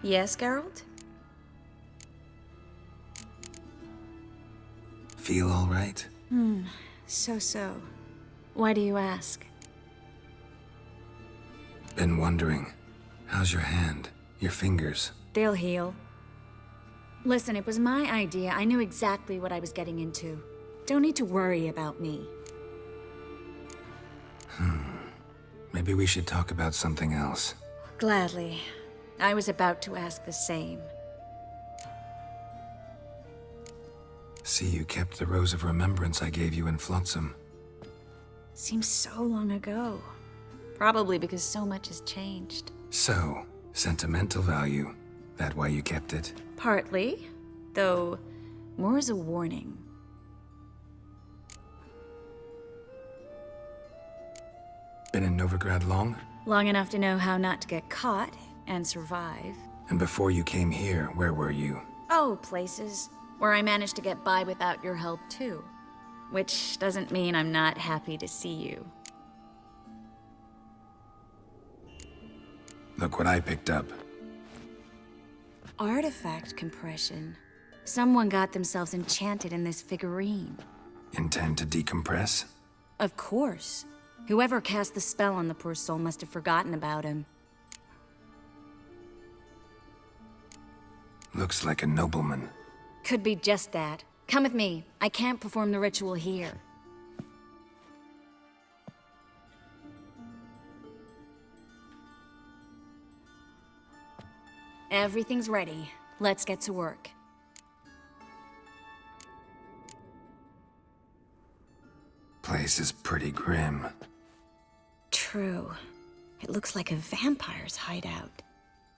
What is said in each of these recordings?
Yes, Geralt? Feel all right? So. Why do you ask? Been wondering. How's your hand? Your fingers? They'll heal. Listen, it was my idea. I knew exactly what I was getting into. Don't need to worry about me. Maybe we should talk about something else. Gladly. I was about to ask the same. See, you kept the rose of remembrance I gave you in Flotsam. Seems so long ago. Probably because so much has changed. So, sentimental value. That why you kept it? Partly, though more as a warning. Been in Novigrad long? Long enough to know how not to get caught and survive. And before you came here, where were you? Oh, places where I managed to get by without your help too. Which doesn't mean I'm not happy to see you. Look what I picked up. Artifact compression. Someone got themselves enchanted in this figurine. Intend to decompress? Of course. Whoever cast the spell on the poor soul must have forgotten about him. Looks like a nobleman. Could be just that. Come with me. I can't perform the ritual here. Everything's ready. Let's get to work. Place is pretty grim. True. It looks like a vampire's hideout.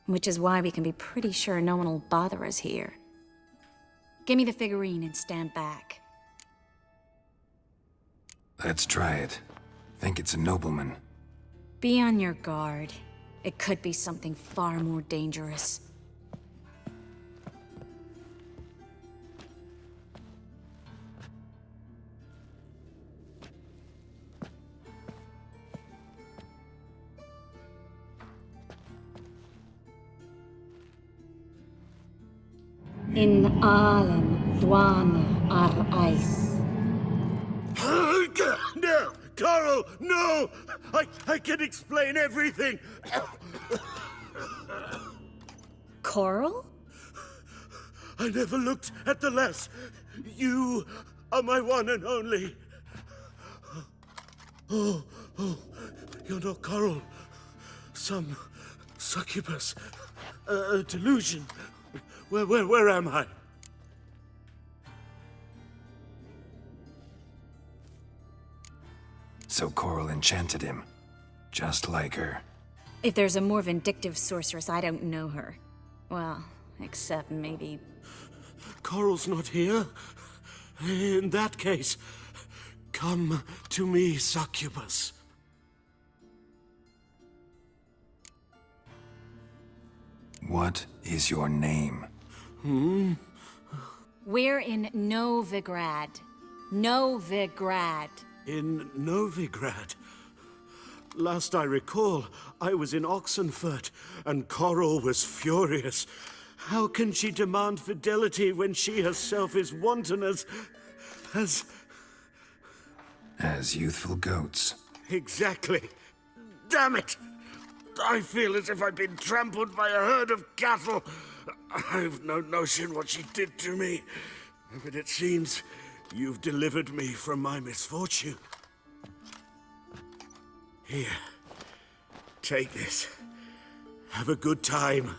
Which is why we can be pretty sure no one will bother us here. Give me the figurine and stand back. Let's try it. Think it's a nobleman. Be on your guard. It could be something far more dangerous. In Allen, Dwana, ar Ice. No! Coral, no! I can explain everything! Coral? I never looked at the lass. You are my one and only. Oh, you're not Coral. Some succubus. A delusion. Where am I? So Coral enchanted him. Just like her. If there's a more vindictive sorceress, I don't know her. Well, except maybe... Coral's not here? In that case, come to me, succubus. What is your name? We're in Novigrad. Novigrad. In Novigrad. Last I recall, I was in Oxenfurt, and Coral was furious. How can she demand fidelity when she herself is wanton as... As youthful goats. Exactly. Damn it! I feel as if I've been trampled by a herd of cattle. I've no notion what she did to me, but it seems you've delivered me from my misfortune. Here, take this. Have a good time.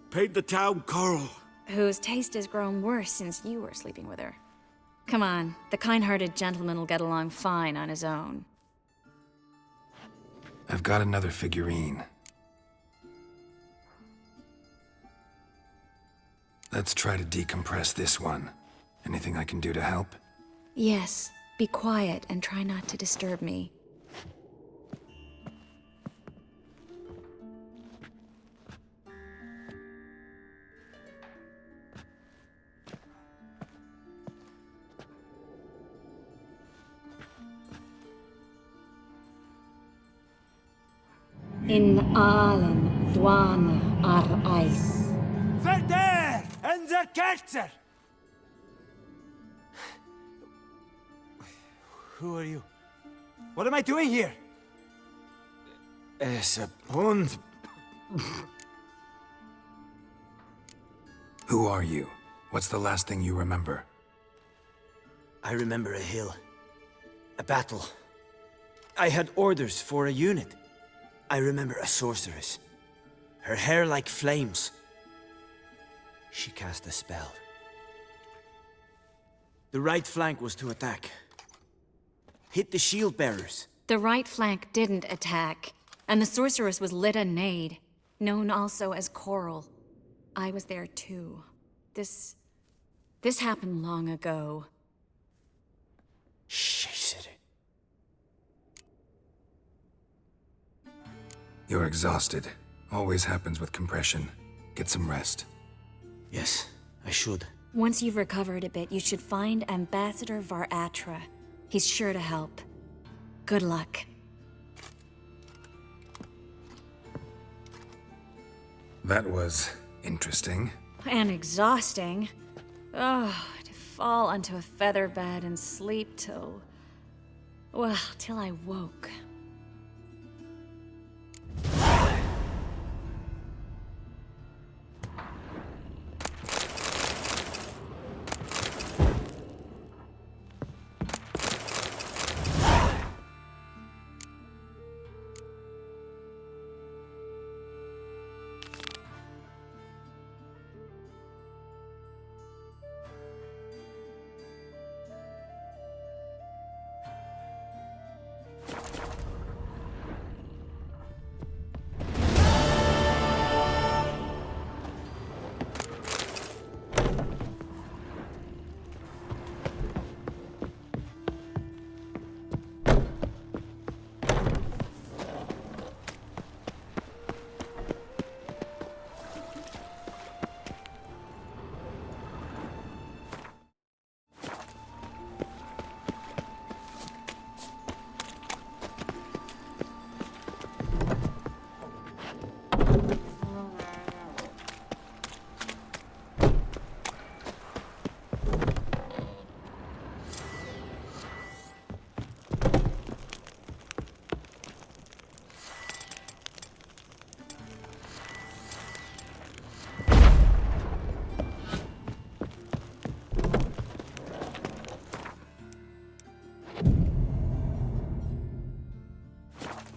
Paint the town Coral. Whose taste has grown worse since you were sleeping with her. Come on, the kind-hearted gentleman will get along fine on his own. I've got another figurine. Let's try to decompress this one. Anything I can do to help? Yes, be quiet and try not to disturb me. In Allen, Dwana, ar Ice. Wer der? Unser Ketzer! Who are you? What am I doing here? Es a Hund. Who are you? What's the last thing you remember? I remember a hill. A battle. I had orders for a unit. I remember a sorceress. Her hair like flames. She cast a spell. The right flank was to attack. Hit the shield bearers. The right flank didn't attack, and the sorceress was Lyta Nade, known also as Coral. I was there too. This happened long ago. Shit. You're exhausted. Always happens with compression. Get some rest. Yes, I should. Once you've recovered a bit, you should find Ambassador Varatra. He's sure to help. Good luck. That was interesting. And exhausting. Oh, to fall onto a feather bed and sleep till... well, till I woke.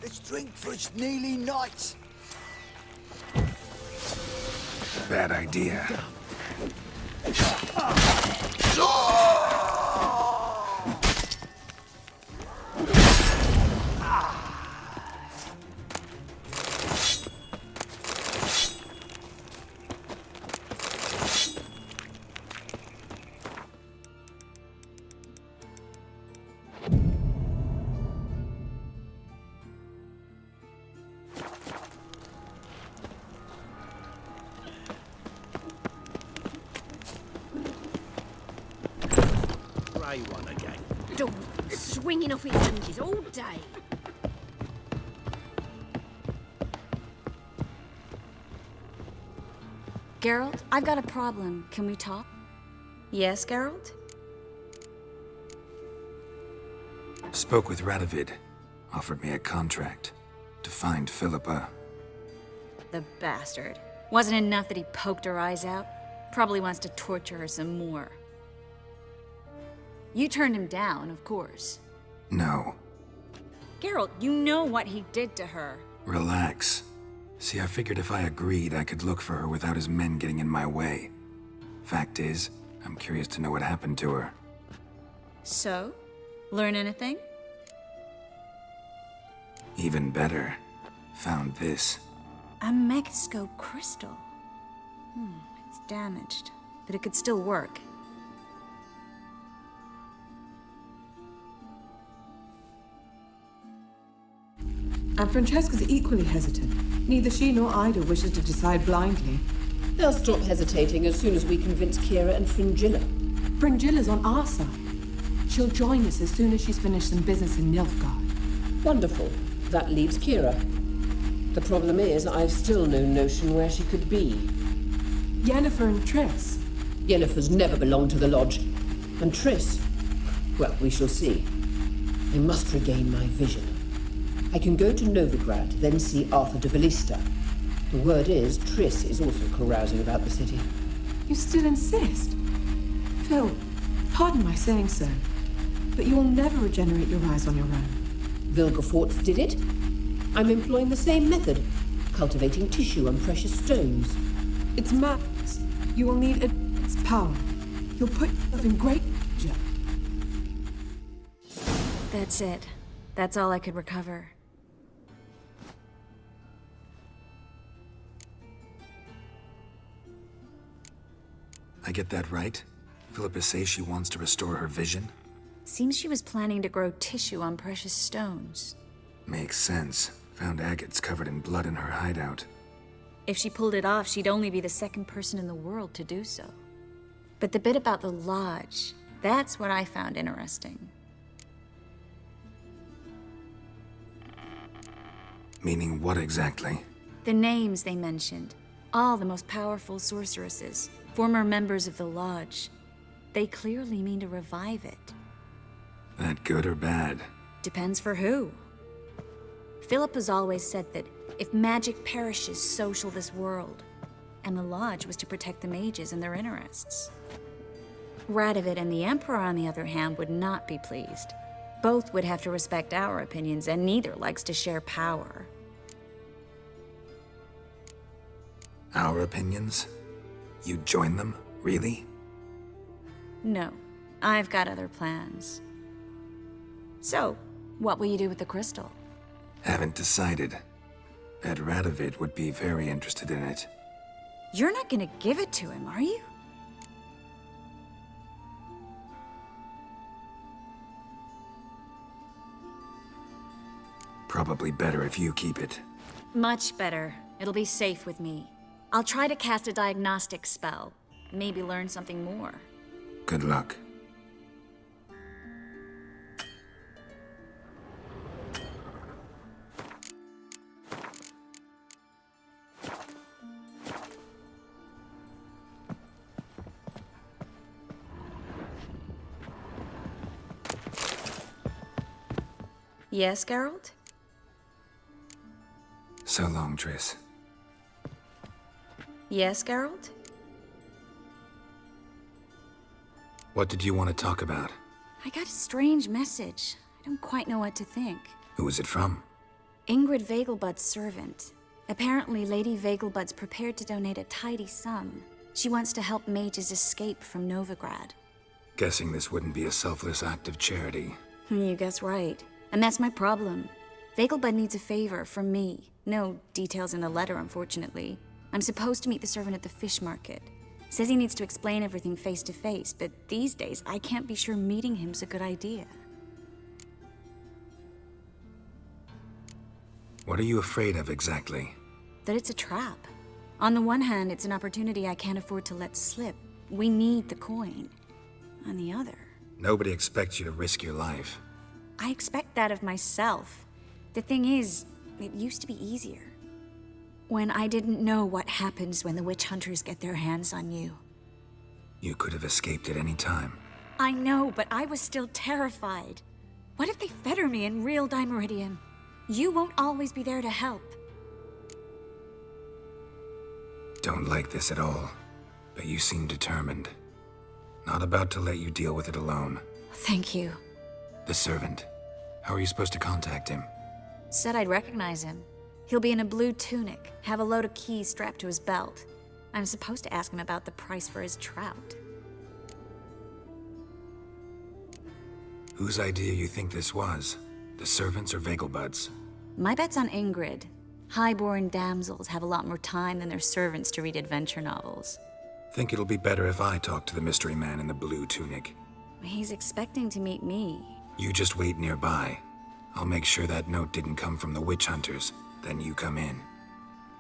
Let's drink for it's nearly night. Bad idea. Grey one again. Dog swinging off its hinges all day. Geralt, I've got a problem. Can we talk? Yes, Geralt? Spoke with Radovid. Offered me a contract to find Philippa. The bastard. Wasn't enough that he poked her eyes out? Probably wants to torture her some more. You turned him down, of course. No. Geralt, you know what he did to her. Relax. See, I figured if I agreed, I could look for her without his men getting in my way. Fact is, I'm curious to know what happened to her. So? Learn anything? Even better. Found this. A megascope crystal. It's damaged, but it could still work. And Francesca's equally hesitant. Neither she nor Ida wishes to decide blindly. They'll stop hesitating as soon as we convince Kira and Fringilla. Fringilla's on our side. She'll join us as soon as she's finished some business in Nilfgaard. Wonderful. That leaves Kira. The problem is, I've still no notion where she could be. Yennefer and Triss. Yennefer's never belonged to the Lodge. And Triss, well, we shall see. I must regain my vision. I can go to Novigrad, then see Arthur de Ballista. The word is, Triss is also carousing about the city. You still insist? Phil, pardon my saying so, but you will never regenerate your eyes on your own. Vilgefortz did it. I'm employing the same method, cultivating tissue and precious stones. It's madness. You will need its power. You'll put yourself in great danger. That's it. That's all I could recover. I get that right? Philippa says she wants to restore her vision? Seems she was planning to grow tissue on precious stones. Makes sense. Found agates covered in blood in her hideout. If she pulled it off, she'd only be the second person in the world to do so. But the bit about the Lodge, that's what I found interesting. Meaning what exactly? The names they mentioned. All the most powerful sorceresses, former members of the Lodge. They clearly mean to revive it. That good or bad? Depends for who. Philip has always said that if magic perishes, so shall this world. And the Lodge was to protect the mages and their interests. Radovid and the Emperor, on the other hand, would not be pleased. Both would have to respect our opinions, and neither likes to share power. Our opinions? You'd join them? Really? No, I've got other plans. So, what will you do with the crystal? Haven't decided. Bet Radovid would be very interested in it. You're not gonna give it to him, are you? Probably better if you keep it. Much better. It'll be safe with me. I'll try to cast a diagnostic spell. Maybe learn something more. Good luck. Yes, Geralt? So long, Triss. Yes, Geralt? What did you want to talk about? I got a strange message. I don't quite know what to think. Who was it from? Ingrid Vegelbud's servant. Apparently, Lady Vegelbud's prepared to donate a tidy sum. She wants to help mages escape from Novigrad. Guessing this wouldn't be a selfless act of charity. You guess right. And that's my problem. Vegelbud needs a favor from me. No details in the letter, unfortunately. I'm supposed to meet the servant at the fish market. Says he needs to explain everything face to face, but these days I can't be sure meeting him's a good idea. What are you afraid of exactly? That it's a trap. On the one hand, it's an opportunity I can't afford to let slip. We need the coin. On the other... Nobody expects you to risk your life. I expect that of myself. The thing is, it used to be easier. When I didn't know what happens when the witch hunters get their hands on you. You could have escaped at any time. I know, but I was still terrified. What if they fetter me in real Dimeridium? You won't always be there to help. Don't like this at all, but you seem determined. Not about to let you deal with it alone. Thank you. The servant. How are you supposed to contact him? Said I'd recognize him. He'll be in a blue tunic, have a load of keys strapped to his belt. I'm supposed to ask him about the price for his trout. Whose idea you think this was? The servants or Vegelbud's? My bet's on Ingrid. Highborn damsels have a lot more time than their servants to read adventure novels. Think it'll be better if I talk to the mystery man in the blue tunic. He's expecting to meet me. You just wait nearby. I'll make sure that note didn't come from the witch hunters. Then you come in.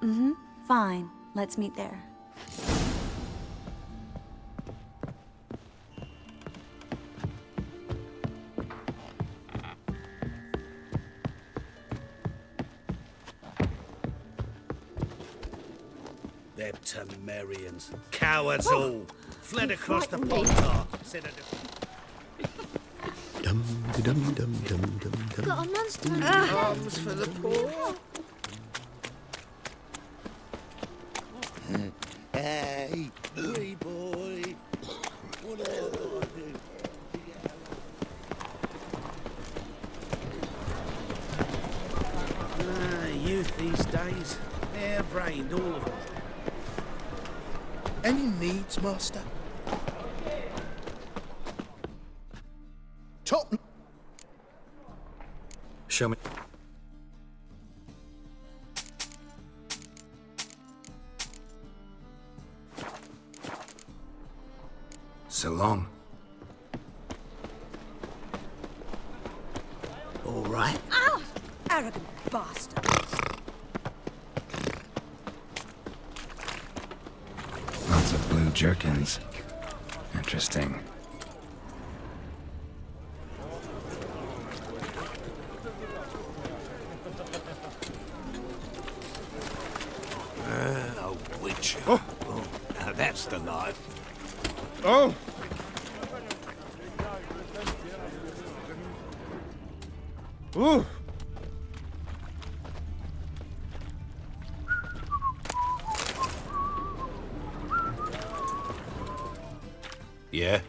Mm-hmm. Fine. Let's meet there. They're Temerians. Cowards all. Fled across the frightened me. Pontar. Said Got a monster under arms for the poor. Hey, wee boy. Whatever I do. Youth these days, hair-brained, all of them. Any needs, Master? Top. Show me. So long. All right. Ow! Arrogant bastard. Lots of blue jerkins. Interesting. A witch. Oh, now that's the life. Oh! Ooh! Yeah?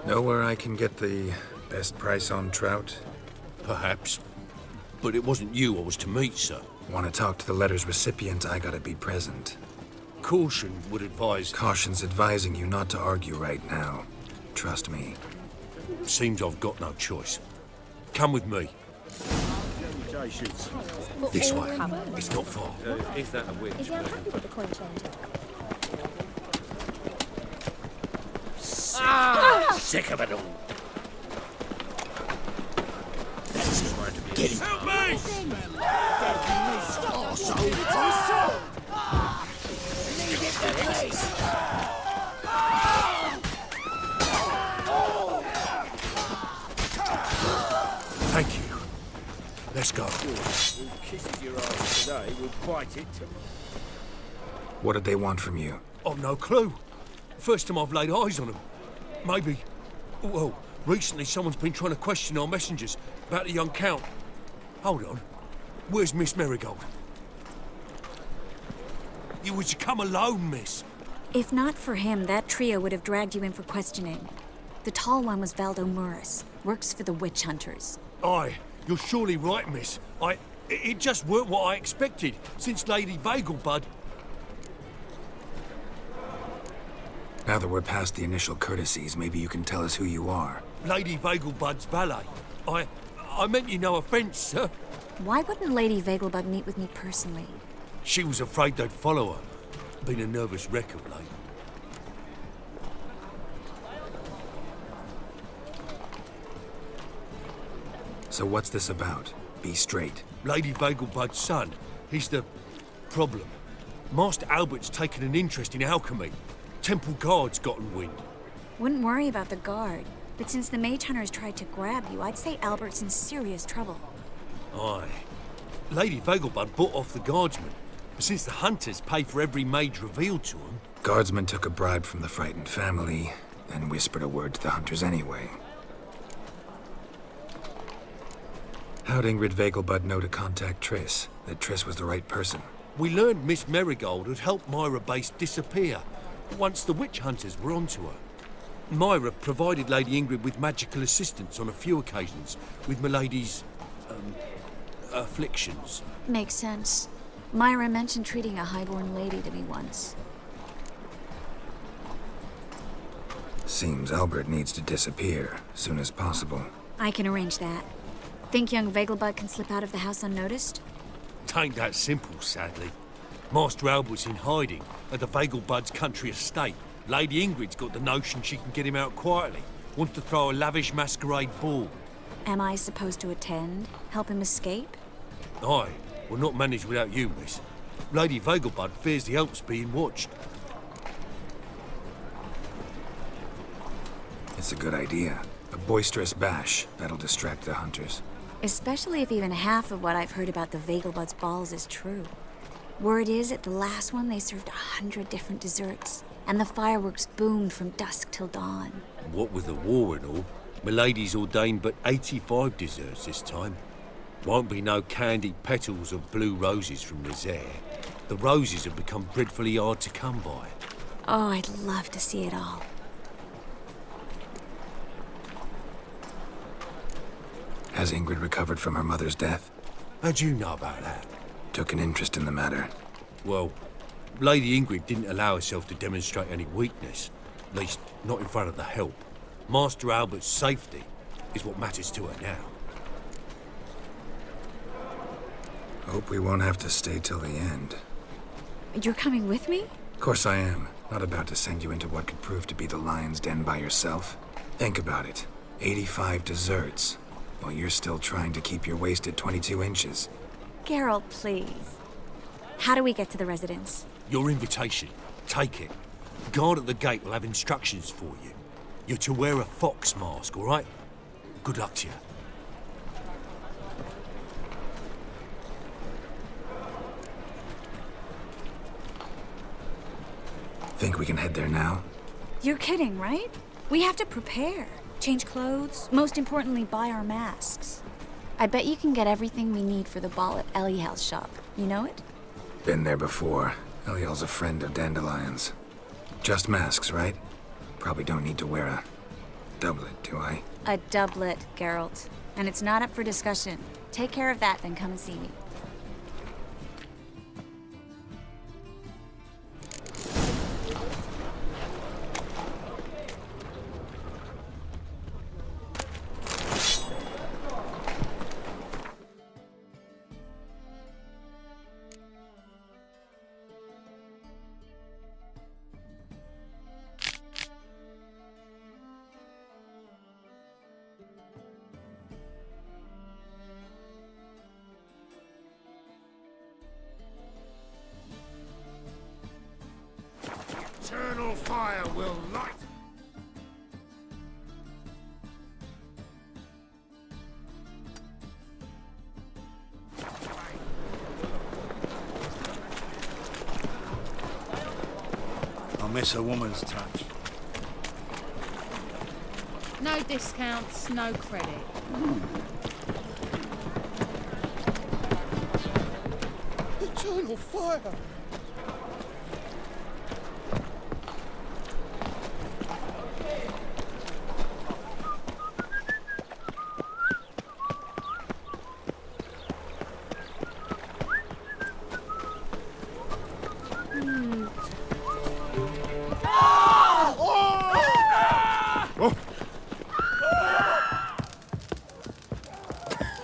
Know where I can get the best price on trout? Perhaps. But it wasn't you I was to meet, sir. Want to talk to the letter's recipient, I gotta be present. Caution would advise... Caution's advising you not to argue right now. Trust me. Seems I've got no choice. Come with me. This way. It's not far. Is that a witch? Is he unhappy with the coin changer? Sick of it all. That's his word to be. Get him. Help me! Thank you. Let's go. Who kisses your ass today will bite it tomorrow. What did they want from you? I've no clue. First time I've laid eyes on them. Maybe... Well, recently someone's been trying to question our messengers about the young Count. Hold on. Where's Miss Marigold? You was to come alone, miss. If not for him, that trio would have dragged you in for questioning. The tall one was Valdo Murris, works for the witch hunters. Aye, you're surely right, miss. It just weren't what I expected, since Lady Vagelbud... Now that we're past the initial courtesies, maybe you can tell us who you are. Lady Vagelbud's valet. I meant you no offence, sir. Why wouldn't Lady Vagelbud meet with me personally? She was afraid they'd follow her. Been a nervous wreck of late. So what's this about? Be straight. Lady Vagelbud's son. He's the problem. Master Albert's taken an interest in alchemy. Temple guards gotten wind. Wouldn't worry about the guard, but since the mage hunters tried to grab you, I'd say Albert's in serious trouble. Aye. Lady Vagelbud bought off the guardsmen. But since the hunters pay for every mage revealed to them... Guardsmen took a bribe from the frightened family, then whispered a word to the hunters anyway. How'd Ingrid Vagelbud know to contact Triss? That Triss was the right person? We learned Miss Marigold had helped Myra Base disappear once the witch hunters were onto her. Myra provided Lady Ingrid with magical assistance on a few occasions with Milady's... afflictions. Makes sense. Myra mentioned treating a highborn lady to me once. Seems Albert needs to disappear soon as possible. I can arrange that. Think young Vagelbud can slip out of the house unnoticed? Tain't that simple, sadly. Master Albert's in hiding at the Vagelbud's country estate. Lady Ingrid's got the notion she can get him out quietly. Wants to throw a lavish masquerade ball. Am I supposed to attend? Help him escape? Aye, we'll not manage without you, miss. Lady Vagelbud fears the Alps being watched. It's a good idea. A boisterous bash that'll distract the hunters. Especially if even half of what I've heard about the Vagelbud's balls is true. Word is, at the last one, they served 100 different desserts, and the fireworks boomed from dusk till dawn. What with the war and all, Milady's ordained but 85 desserts this time. Won't be no candied petals or blue roses from Nazaire. The roses have become dreadfully hard to come by. Oh, I'd love to see it all. Has Ingrid recovered from her mother's death? How'd you know about that? Took an interest in the matter. Well, Lady Ingrid didn't allow herself to demonstrate any weakness. At least, not in front of the help. Master Albert's safety is what matters to her now. Hope we won't have to stay till the end. You're coming with me? Of course I am. Not about to send you into what could prove to be the lion's den by yourself. Think about it. 85 desserts, while you're still trying to keep your waist at 22 inches. Geralt, please. How do we get to the residence? Your invitation. Take it. Guard at the gate will have instructions for you. You're to wear a fox mask, all right? Good luck to you. Think we can head there now? You're kidding, right? We have to prepare. Change clothes. Most importantly, buy our masks. I bet you can get everything we need for the ball at Eliel's shop. You know it? Been there before. Eliel's a friend of Dandelion's. Just masks, right? Probably don't need to wear a doublet, do I? A doublet, Geralt. And it's not up for discussion. Take care of that, then come and see me. Eternal fire will light. I'll miss a woman's touch. No discounts, no credit. Eternal fire!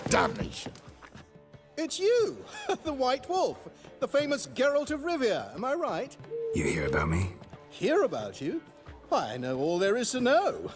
Damnation! It's you, the White Wolf, the famous Geralt of Rivia, am I right? You hear about me? Hear about you? Why, I know all there is to know.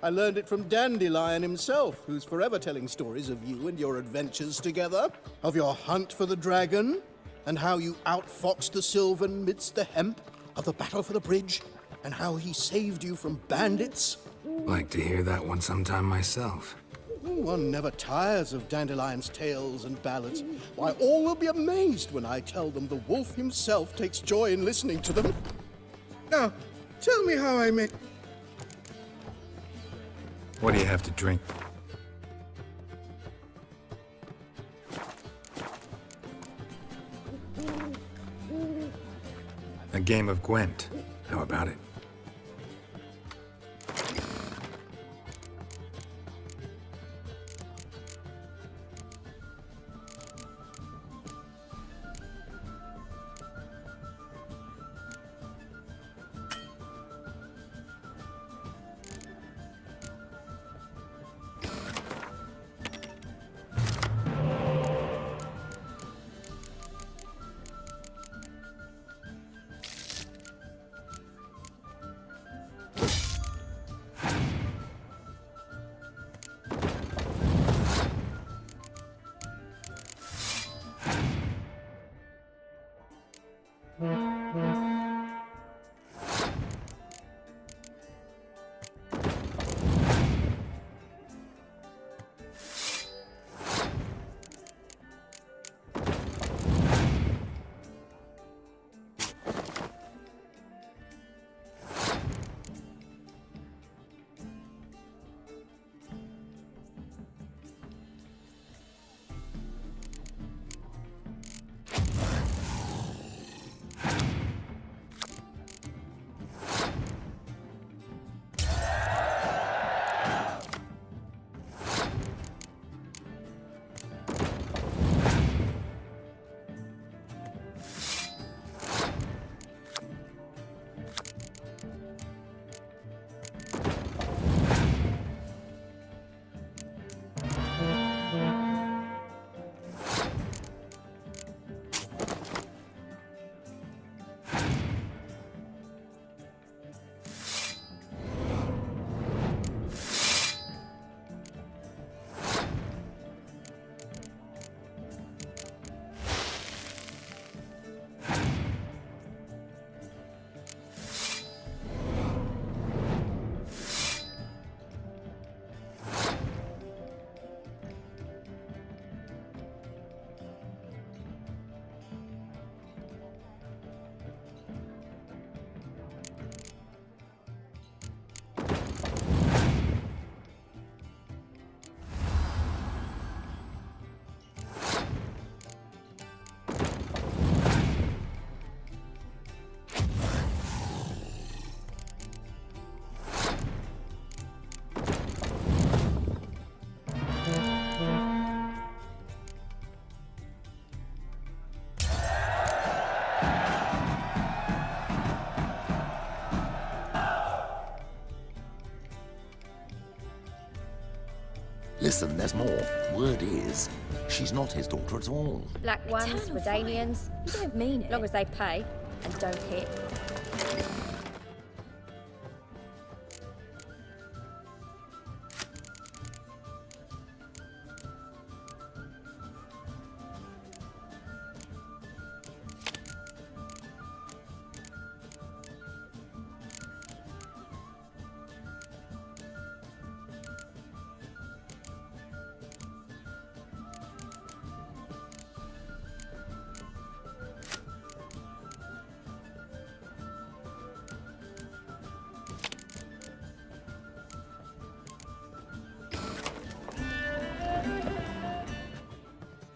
I learned it from Dandelion himself, who's forever telling stories of you and your adventures together, of your hunt for the dragon, and how you outfoxed the Sylvan midst the hemp, of the battle for the bridge, and how he saved you from bandits. Like to hear that one sometime myself. One never tires of Dandelion's tales and ballads. Why, all will be amazed when I tell them the wolf himself takes joy in listening to them. Now, tell me how I may... What do you have to drink? A game of Gwent. How about it? Listen, there's more. Word is, she's not his daughter at all. Black ones, Redanians. You don't mean it. Long as they pay and don't hit.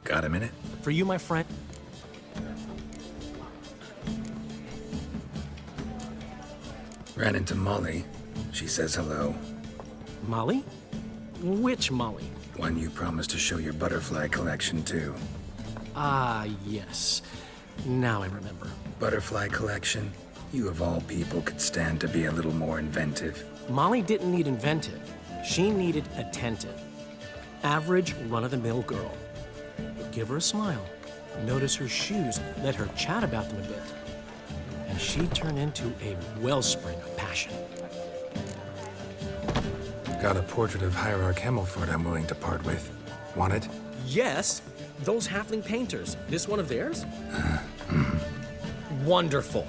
Got a minute? For you, my friend. Ran into Molly. She says hello. Molly? Which Molly? One you promised to show your butterfly collection to. Ah, yes. Now I remember. Butterfly collection? You of all people could stand to be a little more inventive. Molly didn't need inventive. She needed attentive. Average, run-of-the-mill girl. Give her a smile. Notice her shoes. Let her chat about them a bit. And she'd turn into a wellspring of passion. Got a portrait of Hierarch Himmelford I'm willing to part with. Want it? Yes, those halfling painters. This one of theirs? Wonderful.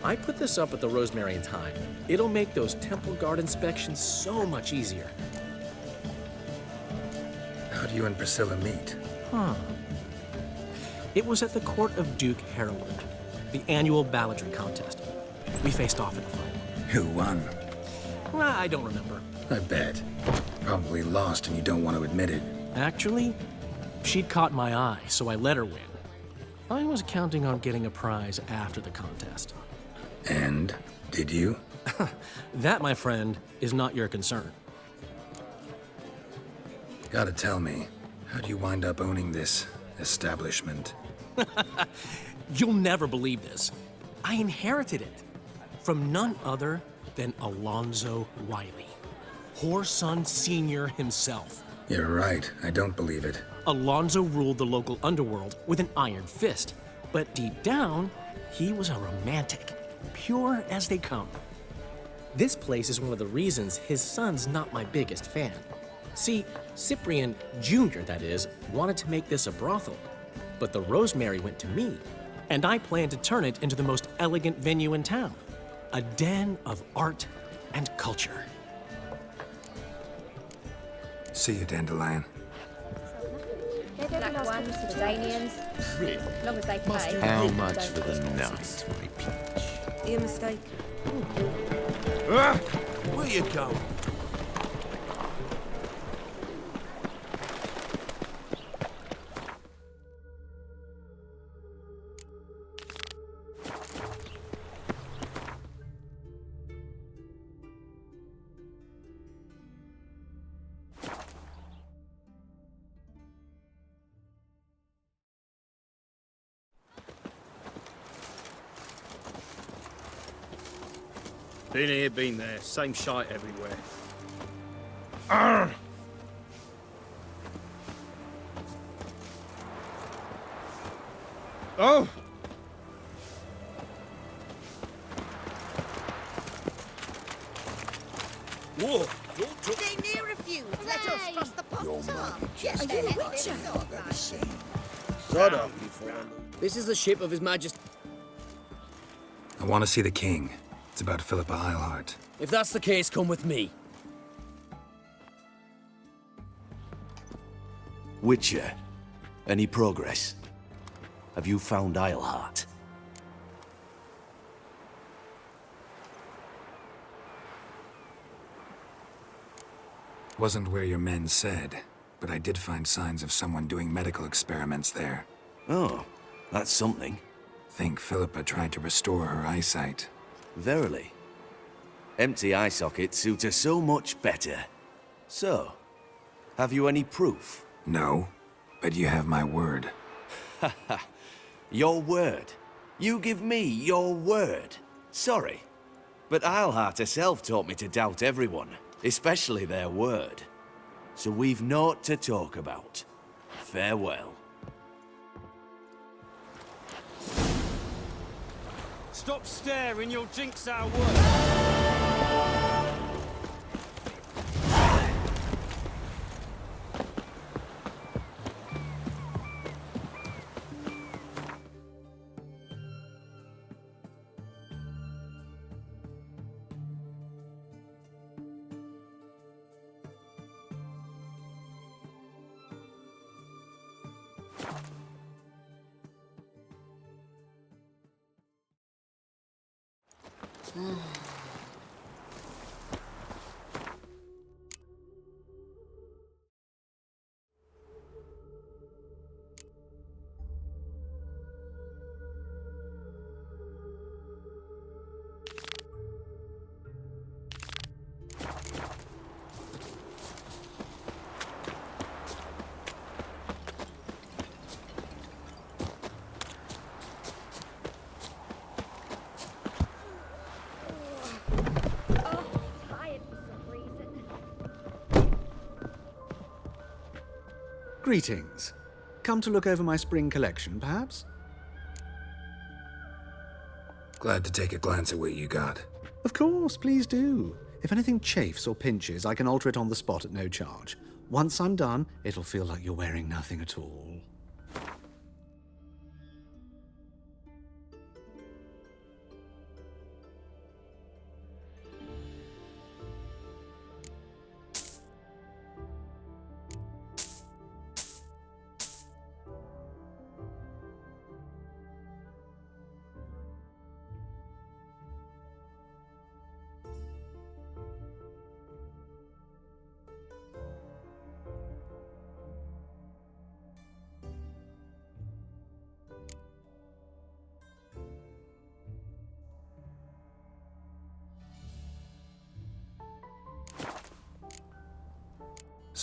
I put this up at the Rosemary and Thyme. It'll make those temple guard inspections so much easier. How do you and Priscilla meet? Huh. It was at the court of Duke Hereward, the annual balladry contest. We faced off in the final. Who won? I don't remember. I bet. Probably lost and you don't want to admit it. Actually, she'd caught my eye, so I let her win. I was counting on getting a prize after the contest. And? Did you? That, my friend, is not your concern. Gotta tell me, how do you wind up owning this establishment? You'll never believe this. I inherited it from none other than Alonzo Wiley, Whoreson Sr. himself. You're right, I don't believe it. Alonzo ruled the local underworld with an iron fist, but deep down, he was a romantic, pure as they come. This place is one of the reasons his son's not my biggest fan. See, Cyprian Jr., that is, wanted to make this a brothel, but the Rosemary went to me, and I planned to turn it into the most elegant venue in town, a den of art and culture. See you, Dandelion. Black ones, Redanians. Long as they pay. How much for the night, my peach? Your mistake. Where you going? Been here, been there. Same shite everywhere. Oh! Whoa! They near refuse. Let us thrust the pots up. Yes, Are you a witcher? Shut up, you fool. This is the ship of His Majesty. I want to see the king. It's about Philippa Eilhart. If that's the case, come with me. Witcher, any progress? Have you found Eilhart? Wasn't where your men said, but I did find signs of someone doing medical experiments there. Oh, that's something. Think Philippa tried to restore her eyesight. Verily. Empty eye sockets suit her so much better. So, have you any proof? No, but you have my word. Haha. Your word? You give me your word? Sorry, but Eilhart herself taught me to doubt everyone, especially their word. so we've naught to talk about. Farewell. Stop staring, you'll jinx our work! Greetings. Come to look over my spring collection, perhaps? Glad to take a glance at what you got. Of course, please do. If anything chafes or pinches, I can alter it on the spot at no charge. Once I'm done, it'll feel like you're wearing nothing at all.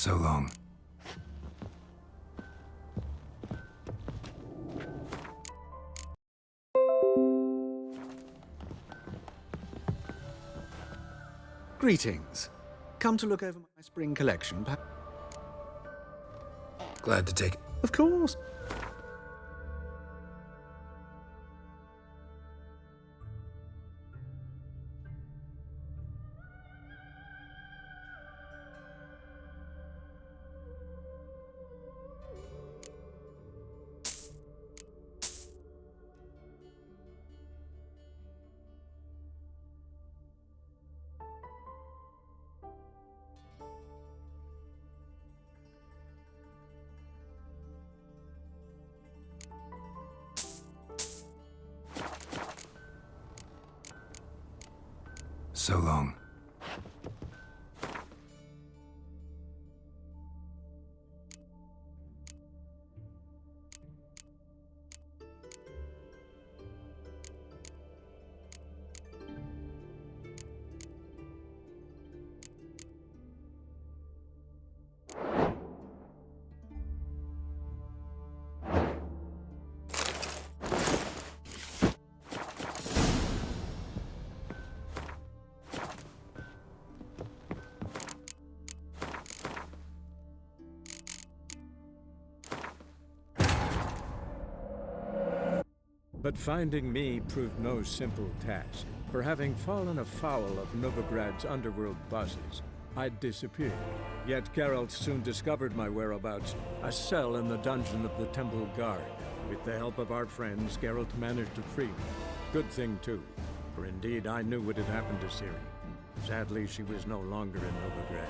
So long. Greetings. Come to look over my spring collection, Glad to take... Of course. So long. But finding me proved no simple task. For having fallen afoul of Novigrad's underworld bosses, I'd disappeared. Yet Geralt soon discovered my whereabouts, a cell in the dungeon of the Temple Guard. With the help of our friends, Geralt managed to free me. Good thing, too, for indeed I knew what had happened to Ciri. Sadly, she was no longer in Novigrad.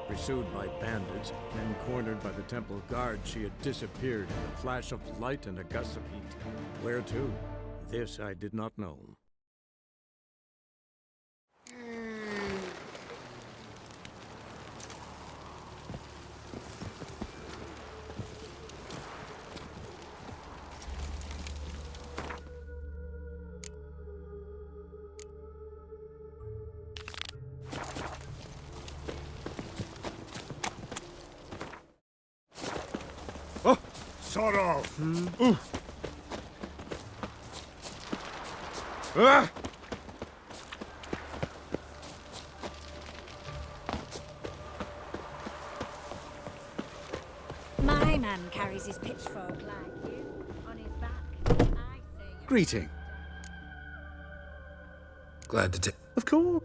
Pursued by bandits, then cornered by the Temple Guard, she had disappeared in a flash of light and a gust of heat. Where to? This I did not know. Oh, sort of. Ooh. Ah! carries his pitchfork. Like you, on his back. I say Greeting. Glad to take. Of course.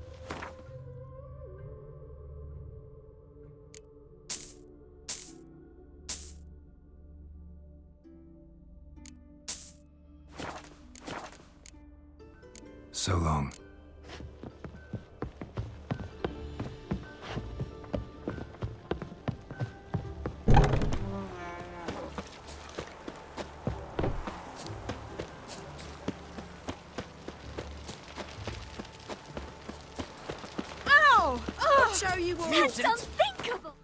So long. Ow! I'll show you all. That's unthinkable!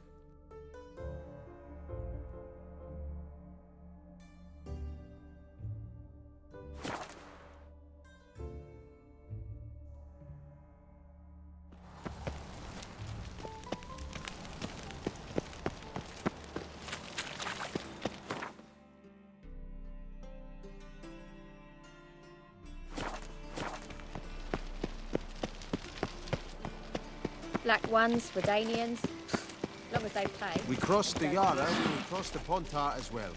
Black ones, Redanians. Long as they pay. We crossed the Yarrow and we crossed the Pontart as well.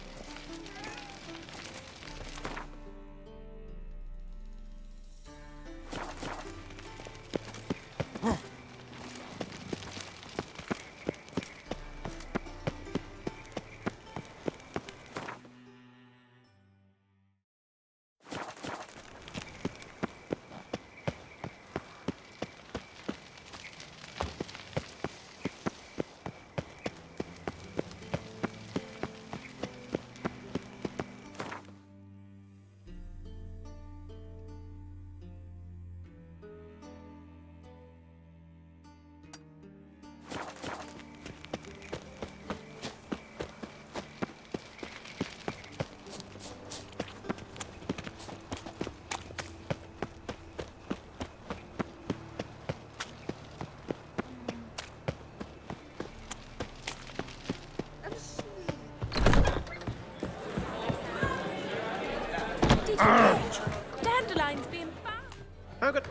Dandelion's being found. How good.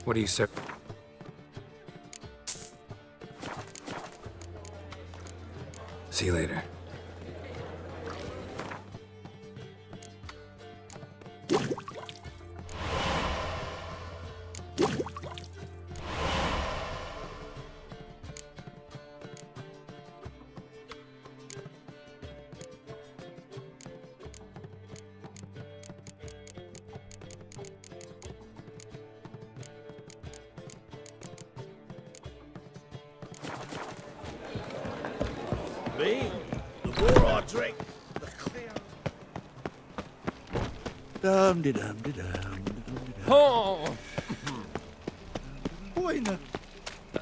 What do you say? See you later. Me? The more I drink, the clearer. Dum-de-dum-de-dum. Oh! Boyna.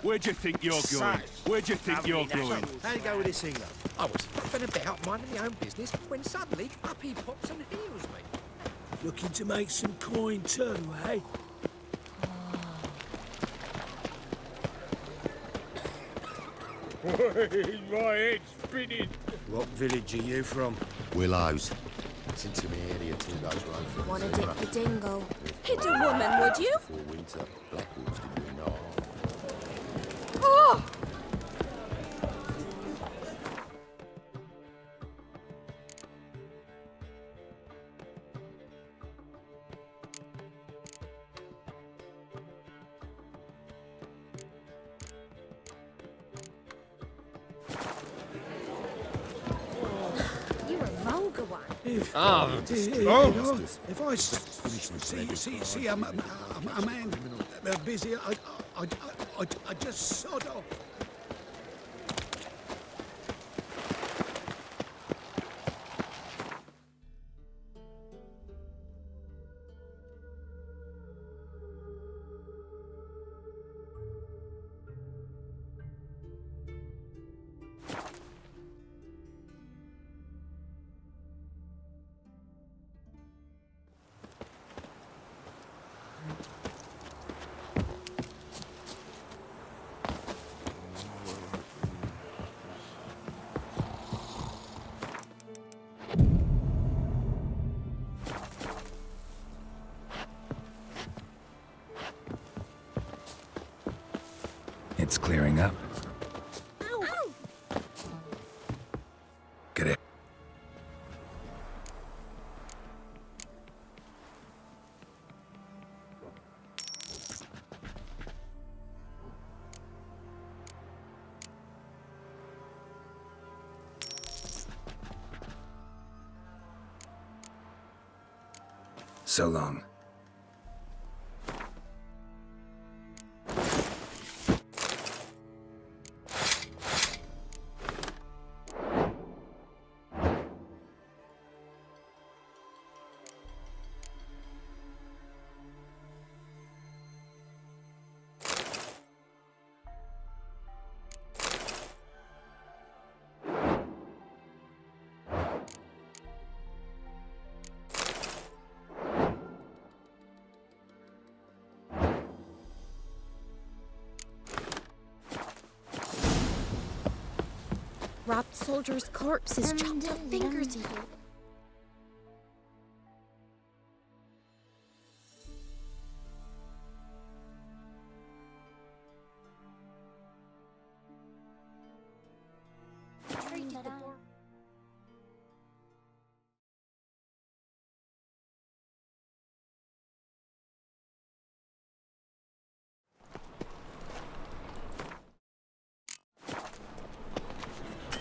Where do you think you're going? Where do you think you're going? How you go with this England? I was faffing about minding my own business when suddenly up he pops and heals me. Looking to make some coin too, eh? My head's spinning. What village are you from? Willows. Since I'm here 2 days road from Wanna dip the dingle? Hit a woman, would you? Before winter, Blackwoods didn't do no harm. Oh! You're a vulgar one. If I see a man busy, I just sod off. It's clearing up. So long. Robbed soldiers' corpses, chopped off fingers even.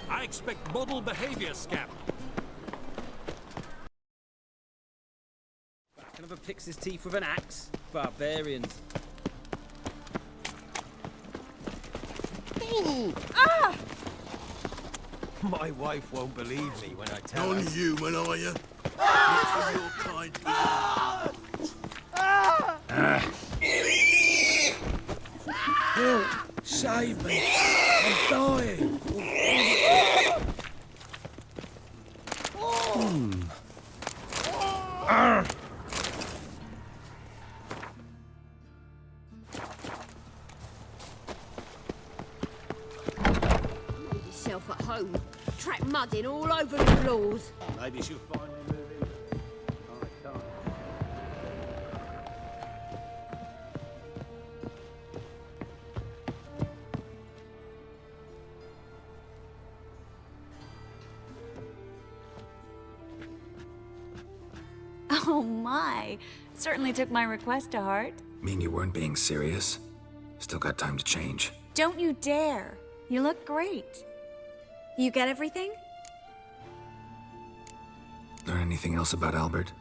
I expect model behavior, Scamp. Never picks his teeth with an axe. Barbarians. Ah! My wife won't believe me when I tell her. Non human, are you? Help! Save me! I'm dying! Made yourself at home. Track mud in all over the floors. Maybe she'll finally move in. I can't. Oh my. Certainly took my request to heart. Mean you weren't being serious? Still got time to change. Don't you dare. You look great. You get everything? Learn anything else about Albert?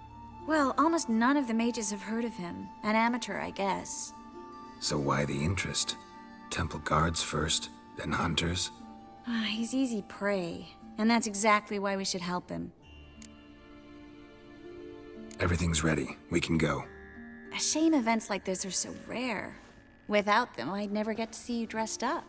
Well, almost none of the mages have heard of him. An amateur, I guess. So why the interest? Temple guards first, then hunters? He's easy prey, and that's exactly why we should help him. Everything's ready. We can go. A shame events like this are so rare. Without them, I'd never get to see you dressed up.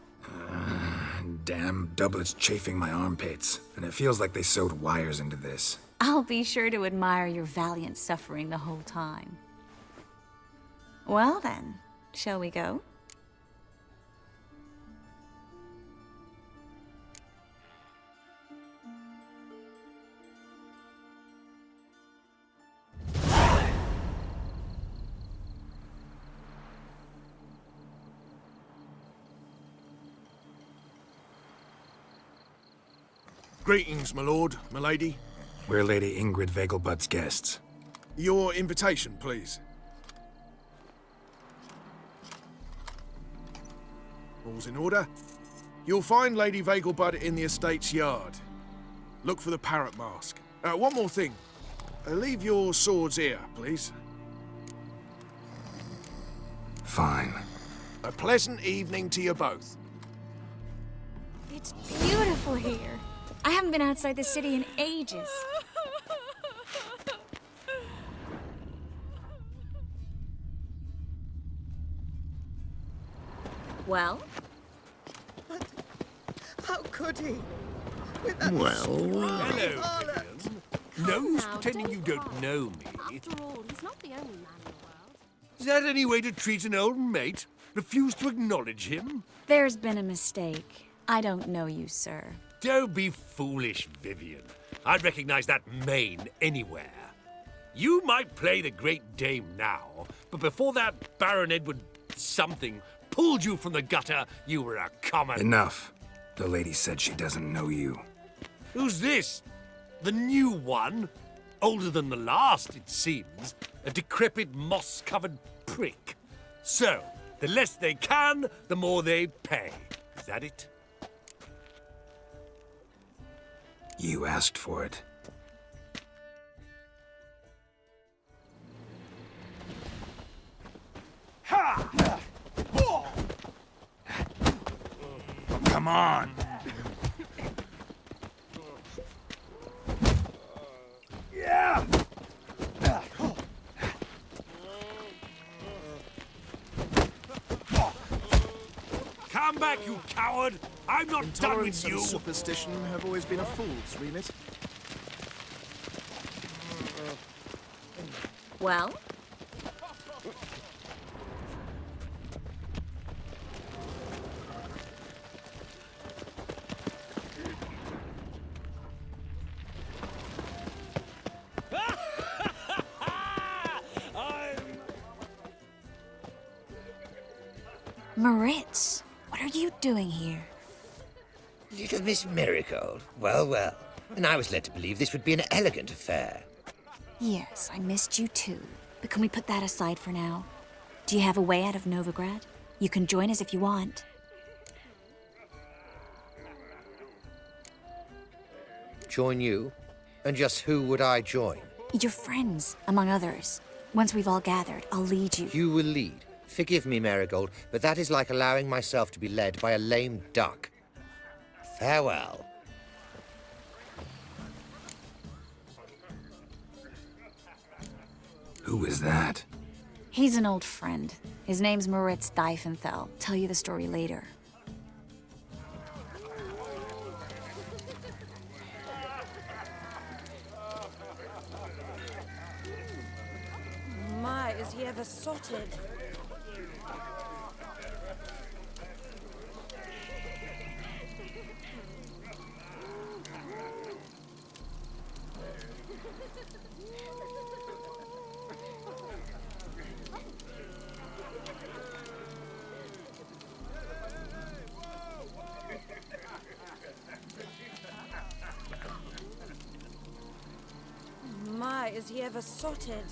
Damn doublets chafing my armpits, and it feels like they sewed wires into this. I'll be sure to admire your valiant suffering the whole time. Well then, shall we go? Greetings, my lord, my lady. We're Lady Ingrid Vegelbud's guests. Your invitation, please. All's in order. You'll find Lady Vegelbud in the estate's yard. Look for the parrot mask. One more thing. Leave your swords here, please. Fine. A pleasant evening to you both. It's beautiful here. I haven't been outside the city in ages. Well? How could he? Well, hello, Vivian. No use pretending you don't know me. After all, he's not the only man in the world. Is that any way to treat an old mate? Refuse to acknowledge him? There's been a mistake. I don't know you, sir. Don't be foolish, Vivian. I'd recognize that mane anywhere. You might play the Great Dame now, but before that Baron Edward something pulled you from the gutter, you were a common... Enough. The lady said she doesn't know you. Who's this? The new one? Older than the last, it seems. A decrepit, moss-covered prick. So, the less they can, the more they pay. Is that it? You asked for it. Come on. Yeah! Come back, you coward! I'm not done with Intolerance you! and superstition have always been a fool's remit. Well? Moritz, what are you doing here? Little Miss Marigold. Well, well. And I was led to believe this would be an elegant affair. Yes, I missed you too. But can we put that aside for now? Do you have a way out of Novigrad? You can join us if you want. Join you? And just who would I join? Your friends, among others. Once we've all gathered, I'll lead you. You will lead. Forgive me, Marigold, but that is like allowing myself to be led by a lame duck. Farewell. Who is that? He's an old friend. His name's Moritz Diefenthal. Tell you the story later. My, is he ever sotted? My, is he ever sotted?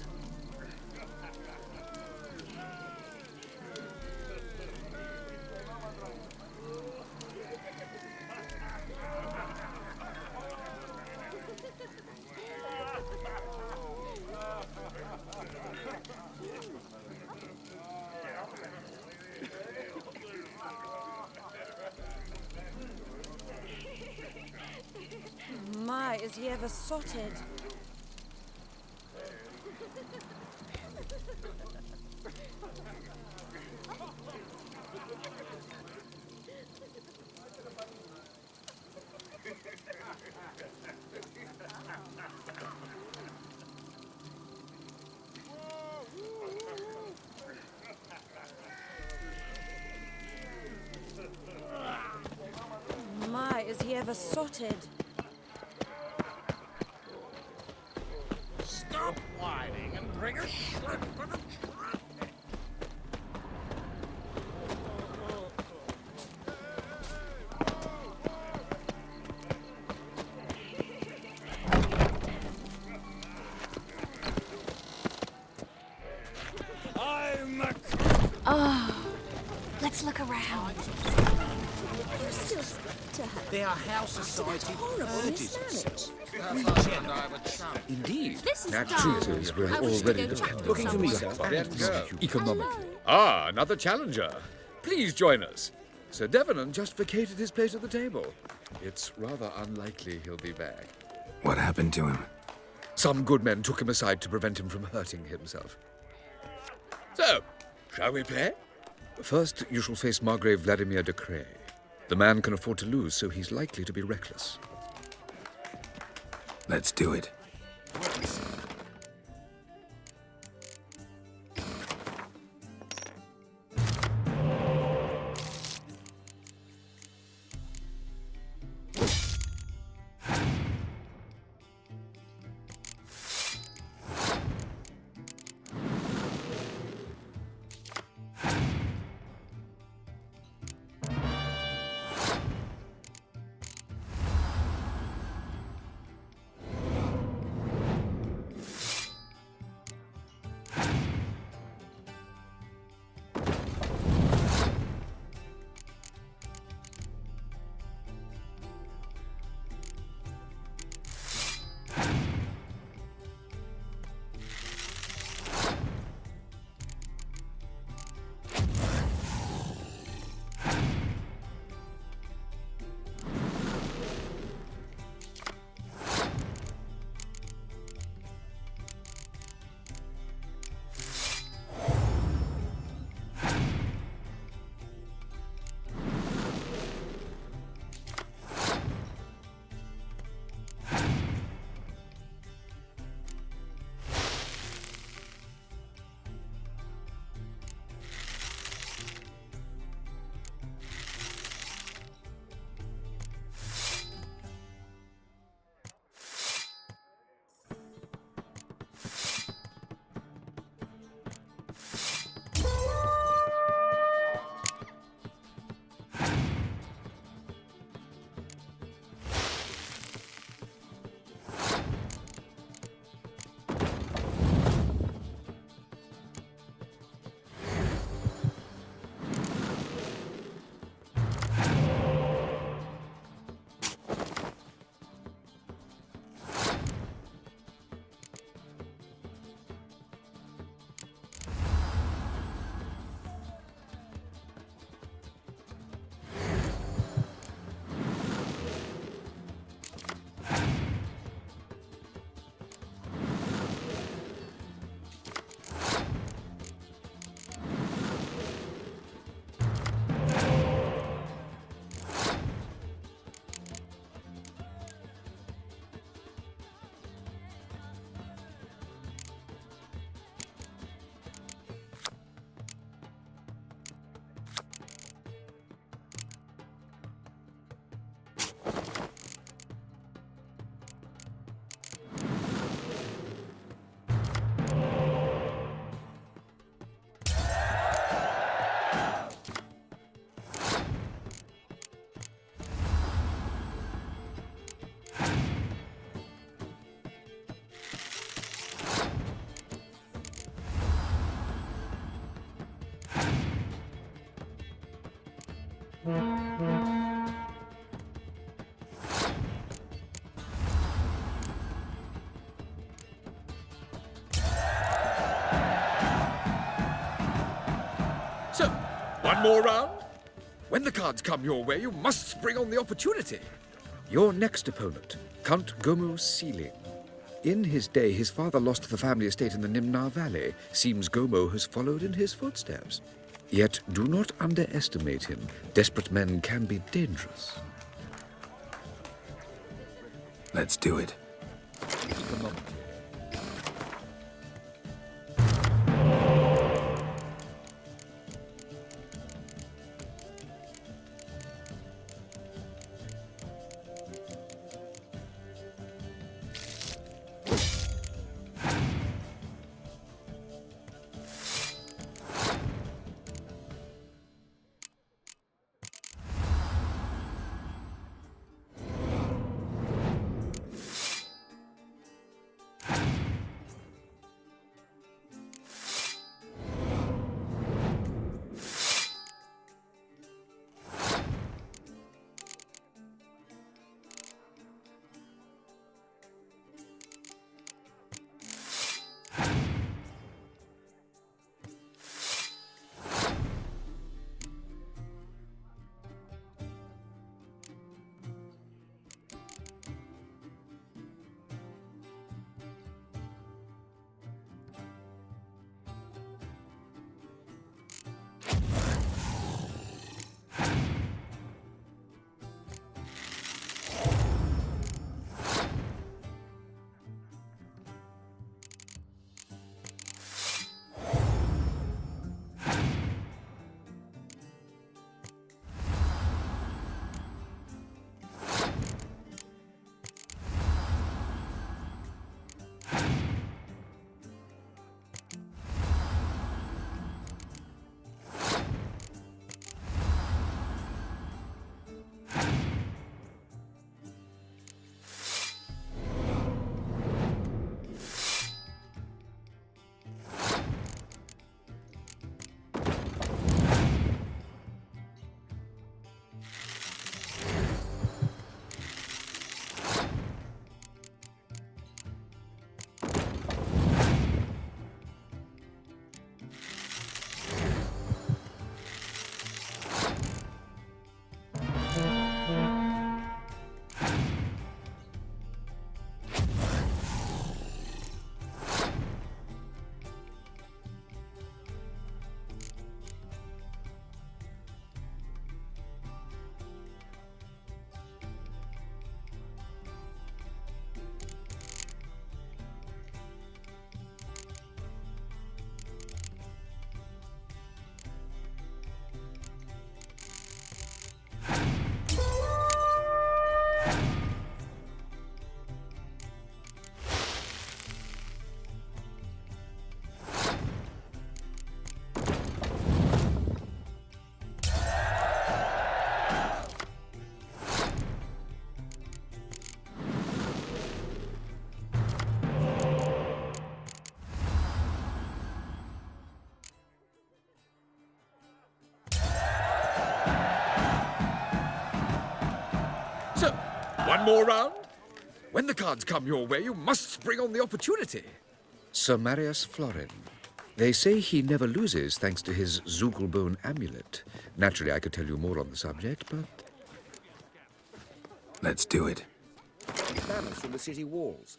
My, is he ever sotted? My, is he ever sotted? Stop whining and bring a slip for the truck. Oh, let's look around. You still speak to her? They are how society urges us. Indeed. This is That dull. tutors will I wish to already go depend chat on with them someone. economically. Ah, another challenger. Please join us. Sir Devenant just vacated his place at the table. It's rather unlikely he'll be back. What happened to him? Some good men took him aside to prevent him from hurting himself. So, shall we play? First, you shall face Margrave Vladimir de Cray. The man can afford to lose, so he's likely to be reckless. Let's do it. One more round? When the cards come your way, you must spring on the opportunity. Your next opponent, Count Gomu Sealing. In his day, his father lost the family estate in the Nimnar Valley. Seems Gomo has followed in his footsteps. Yet do not underestimate him. Desperate men can be dangerous. Let's do it. One more round? When the cards come your way, you must spring on the opportunity. Sir Marius Florin. They say he never loses thanks to his Zugelbone amulet. Naturally, I could tell you more on the subject, but... Let's do it. Banners from the city walls.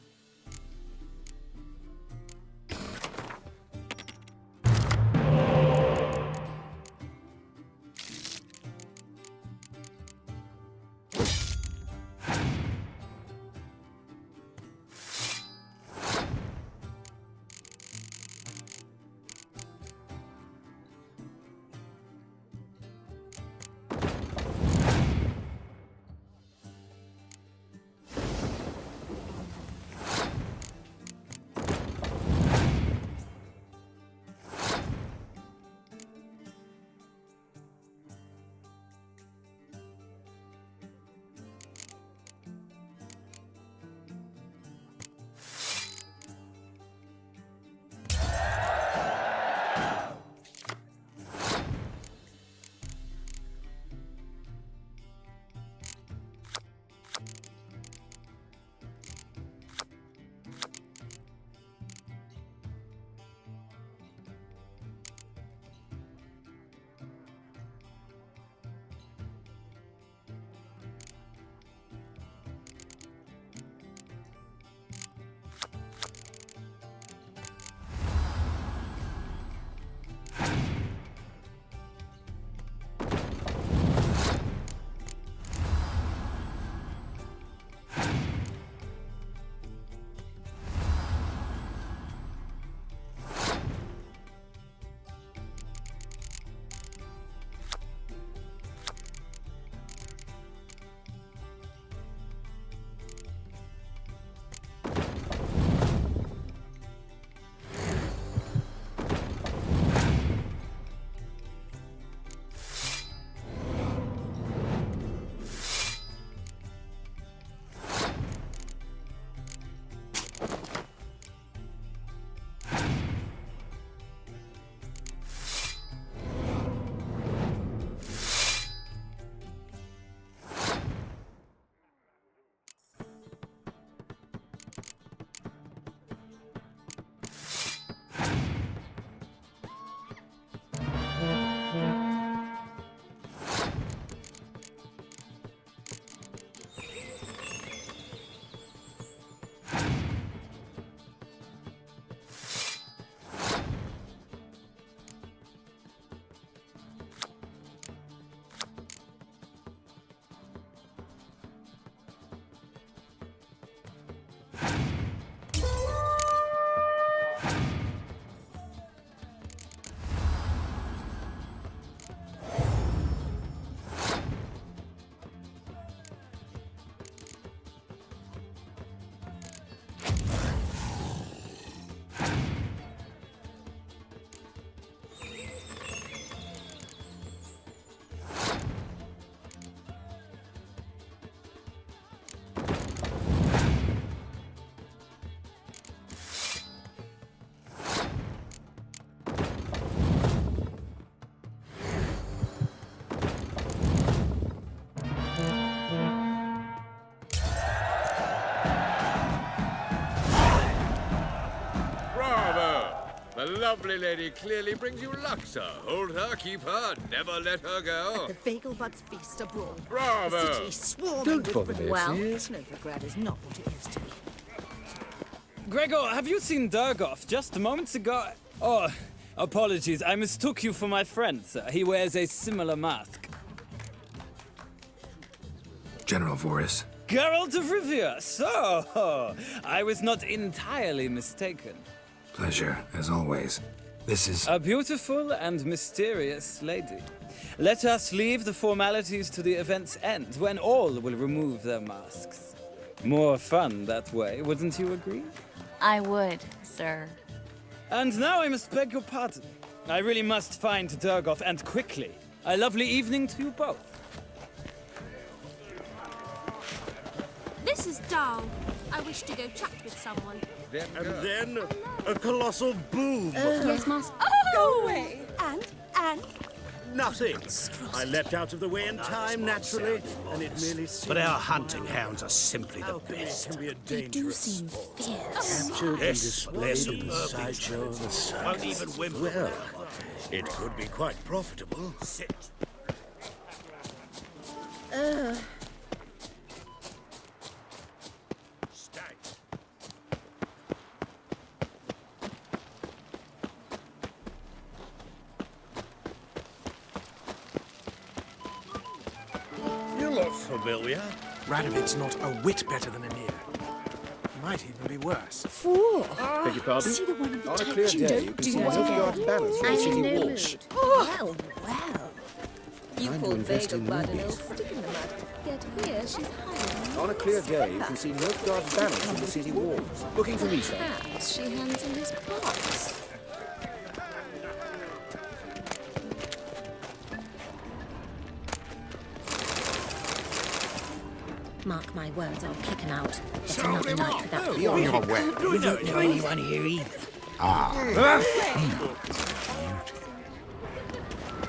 The lovely lady clearly brings you luck, sir. Hold her, keep her, never let her go. The Vagelbud's feast abroad. Bravo! The city is swarming Don't with bother me, well, please. Novigrad is not what it used to be. Gregor, have you seen Durgoff just moments ago? Oh, apologies. I mistook you for my friend, sir. He wears a similar mask. General Voris. Geralt of Rivia. So, I was not entirely mistaken. Pleasure, as always. This is... A beautiful and mysterious lady. Let us leave the formalities to the event's end, when all will remove their masks. More fun that way, wouldn't you agree? I would, sir. And now I must beg your pardon. I really must find Durgoff, and quickly. A lovely evening to you both. This is Dahl. I wish to go chat with someone. And then a colossal boom. Yes, Master. Go away! And? Nothing. I leapt out of the way in time, naturally, and it merely seemed... But our hunting hounds are simply the best. Can be a They do seem fierce. Yes, they're superb. Won't even whimper. Well, it could be quite profitable. Sit. You look familiar. Radovid's not a whit better than Emir. Might even be worse. Fool. Beg your pardon? See the one in the On a tent? clear day, Don't you can do see that Nilfgaard's again. banners from the I'm city in no walls. mood. Well, well. You Time to called invest in Vagelbud an movies. old stick in the mud. Yet here she's hiding. On a clear day, you can see Nilfgaard's banners from the city walls. Looking for me, sir? Perhaps she hands in his box. Mark my words, I'll kick him out. It's another night without Be on your way. We don't know anyone here either.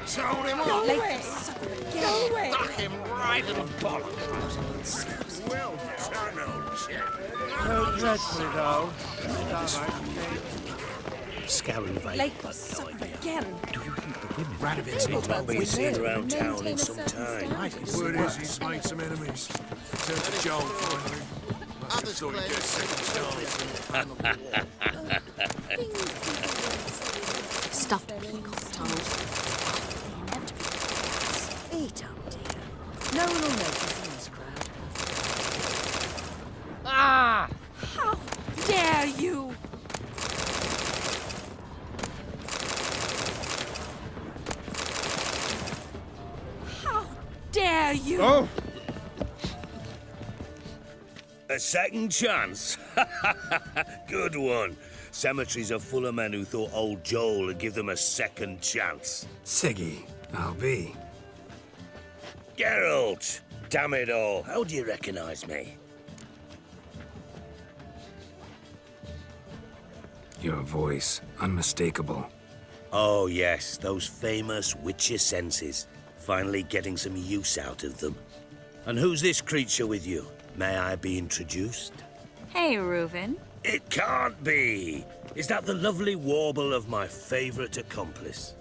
Sold him Go off. away! Go away! Stuck him right in the bollocks. Well done, old chap. No dreadfully, though. Scouring Late for supper again. Do you think the women... Radovid's not what we've seen around town in some time. Word is he's made some enemies. Turn to Joel finally. Others thought he'd get second chance. Stuffed peacock tunnels. Eat up, dear. No one will notice in this crowd. Ah! How dare you! How dare you! Oh! A second chance? Good one. Cemeteries are full of men who thought old Joel would give them a second chance. Siggy, I'll be. Geralt! Damn it all, how do you recognize me? Your voice, unmistakable. Oh yes, those famous witcher senses. Finally getting some use out of them. And who's this creature with you? May I be introduced? Hey, Reuven. It can't be! Is that the lovely warble of my favorite accomplice?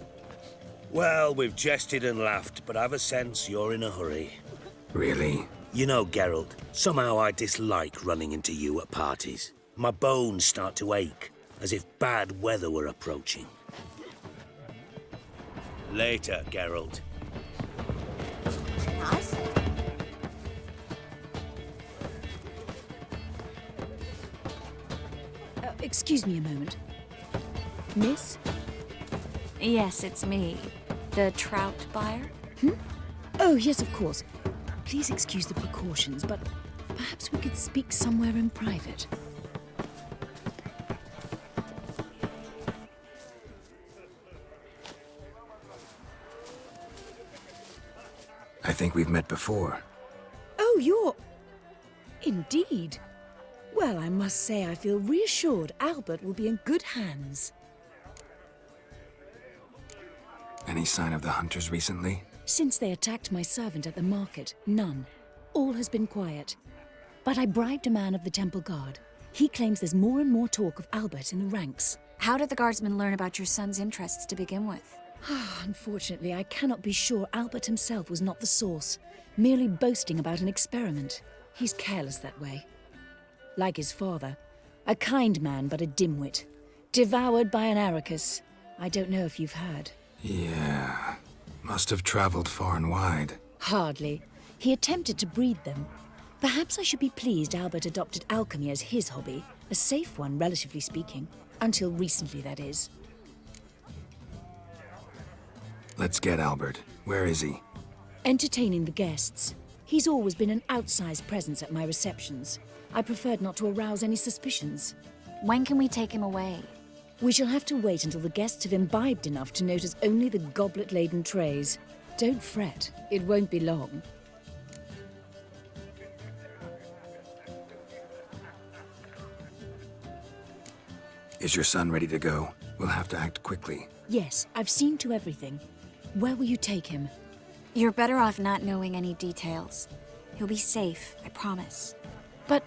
Well, we've jested and laughed, but I've a sense you're in a hurry. Really? You know, Geralt, somehow I dislike running into you at parties. My bones start to ache, as if bad weather were approaching. Later, Geralt. Nice. Excuse me a moment. Miss? Yes, it's me. The trout buyer? Oh, yes, of course. Please excuse the precautions, but perhaps we could speak somewhere in private. I think we've met before. Oh, you're... Indeed. Well, I must say I feel reassured Albert will be in good hands. Any sign of the hunters recently? Since they attacked my servant at the market, none. All has been quiet. But I bribed a man of the temple guard. He claims there's more and more talk of Albert in the ranks. How did the guardsmen learn about your son's interests to begin with? Unfortunately, I cannot be sure Albert himself was not the source, merely boasting about an experiment. He's careless that way. Like his father, a kind man but a dimwit. Devoured by an Arrakis. I don't know if you've heard. Yeah. Must have traveled far and wide. Hardly. He attempted to breed them. Perhaps I should be pleased Albert adopted alchemy as his hobby. A safe one, relatively speaking. Until recently, that is. Let's get Albert. Where is he? Entertaining the guests. He's always been an outsized presence at my receptions. I preferred not to arouse any suspicions. When can we take him away? We shall have to wait until the guests have imbibed enough to notice only the goblet-laden trays. Don't fret, it won't be long. Is your son ready to go? We'll have to act quickly. Yes, I've seen to everything. Where will you take him? You're better off not knowing any details. He'll be safe, I promise. But...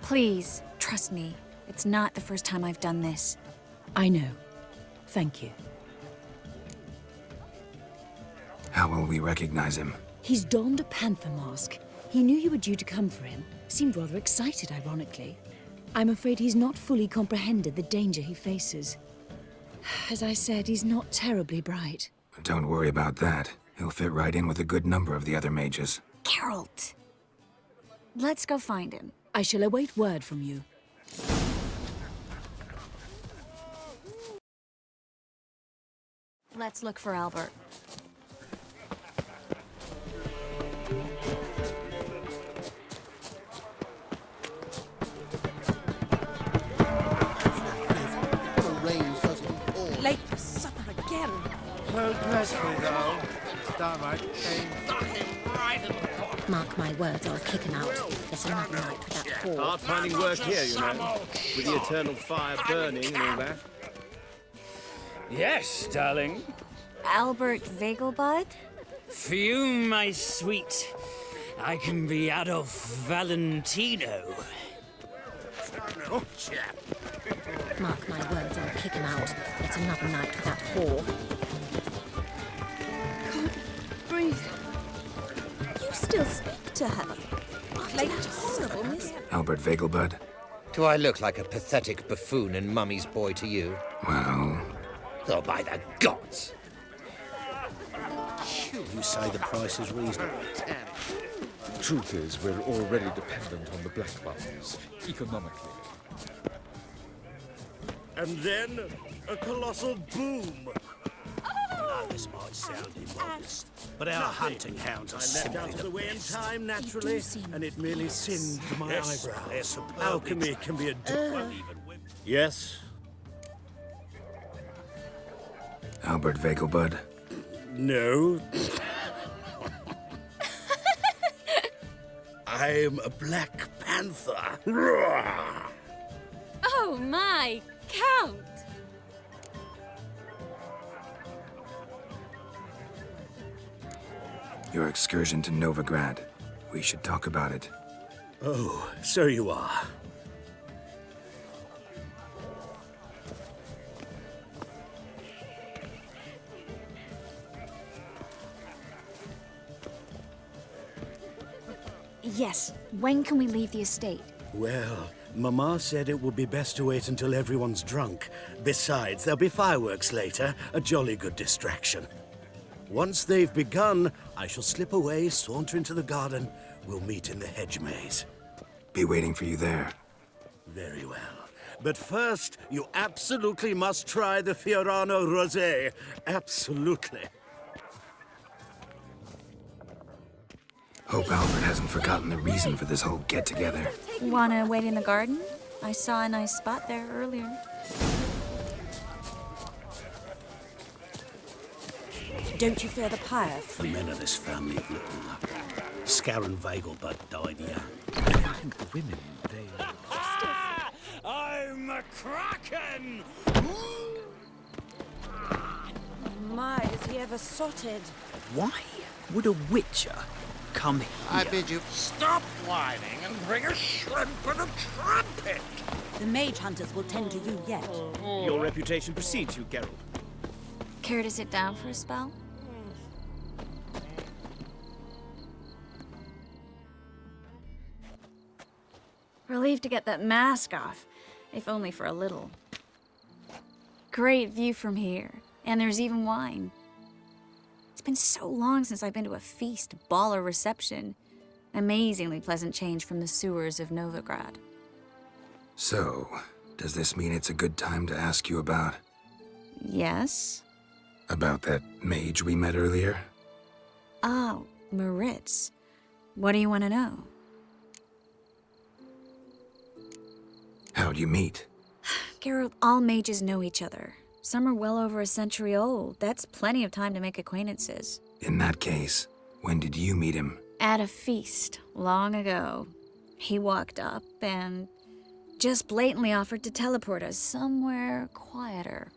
Please, trust me. It's not the first time I've done this. I know. Thank you. How will we recognize him? He's donned a panther mask. He knew you were due to come for him. Seemed rather excited, ironically. I'm afraid he's not fully comprehended the danger he faces. As I said, he's not terribly bright. Don't worry about that. He'll fit right in with a good number of the other mages. Geralt! Let's go find him. I shall await word from you. Let's look for Albert. Late for supper again. Well, bless me, though. It's downright painful. Mark my words, I'll kick him out. There's another night with that whore. Hard finding work here, you know, with the eternal fire burning and all that. Yes, darling. Albert Vegelbud? For you, my sweet, I can be Adolf Valentino. Mark my words, I'll kick him out. It's another night with that whore. Can't breathe. You still speak to her? Like horrible miss. Albert Vegelbud? Do I look like a pathetic buffoon and mummy's boy to you? Well... Oh, by the gods! You say the price is reasonable. Truth is, we're already dependent on the black ones, economically. And then, a colossal boom. Now, this might sound immodest, but our hunting hounds are I left simply out of the the way in best. time, naturally, and it merely singed my Yes, they're eyebrows. superb. Alchemy can be a... Yes? Albert Vegelbud? No. I'm a Black Panther. Oh my, Count! Your excursion to Novigrad. We should talk about it. Oh, so you are. Yes. When can we leave the estate? Well, Mama said it would be best to wait until everyone's drunk. Besides, there'll be fireworks later, a jolly good distraction. Once they've begun, I shall slip away, saunter into the garden. We'll meet in the hedge maze. Be waiting for you there. Very well. But first, you absolutely must try the Fiorano Rosé. Absolutely. Hope Alfred hasn't forgotten the reason for this whole get-together. Wanna wait in the garden? I saw a nice spot there earlier. Don't you fear the pyre? The men of this family have little luck. Scaran Vagelbud died young. I think the women, they... I'm a kraken! My, is he ever sotted? Why would a witcher come here? I bid you stop whining and bring a shrimp and a trumpet! The mage hunters will tend to you yet. Your reputation precedes you, Geralt. Care to sit down for a spell? Relieved to get that mask off, if only for a little. Great view from here, and there's even wine. It's been so long since I've been to a feast, ball, or reception. Amazingly pleasant change from the sewers of Novigrad. So, does this mean it's a good time to ask you about... Yes? About that mage we met earlier? Oh, Moritz. What do you want to know? How'd you meet? Geralt, all mages know each other. Some are well over a century old. That's plenty of time to make acquaintances. In that case, when did you meet him? At a feast, long ago. He walked up and just blatantly offered to teleport us somewhere quieter.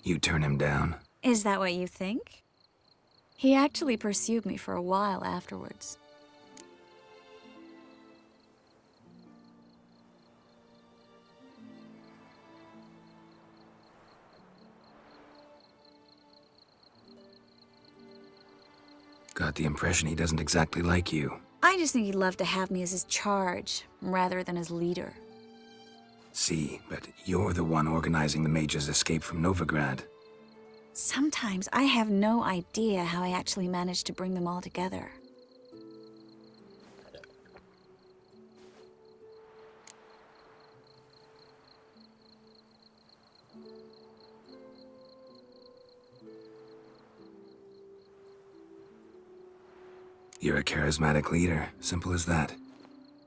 You turn him down? Is that what you think? He actually pursued me for a while afterwards. Got the impression he doesn't exactly like you. I just think he'd love to have me as his charge, rather than his leader. See, but you're the one organizing the mage's escape from Novigrad. Sometimes I have no idea how I actually managed to bring them all together. You're a charismatic leader, simple as that.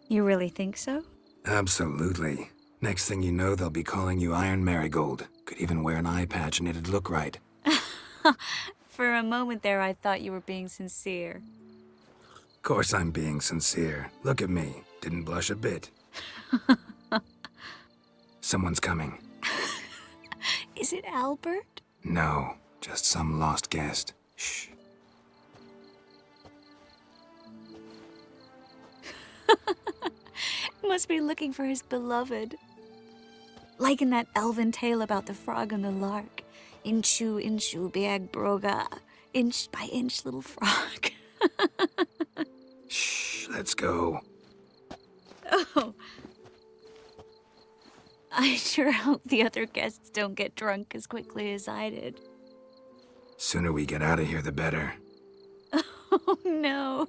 You really think so? Absolutely. Next thing you know, they'll be calling you Iron Marigold. Could even wear an eye patch and it'd look right. For a moment there, I thought you were being sincere. Of course I'm being sincere. Look at me. Didn't blush a bit. Someone's coming. Is it Albert? No, just some lost guest. Shh. Must be looking for his beloved. Like in that elven tale about the frog and the lark. Inchu, inchu, biag broga. Inch by inch, little frog. Shh, let's go. Oh. I sure hope the other guests don't get drunk as quickly as I did. Sooner we get out of here, the better. Oh, no.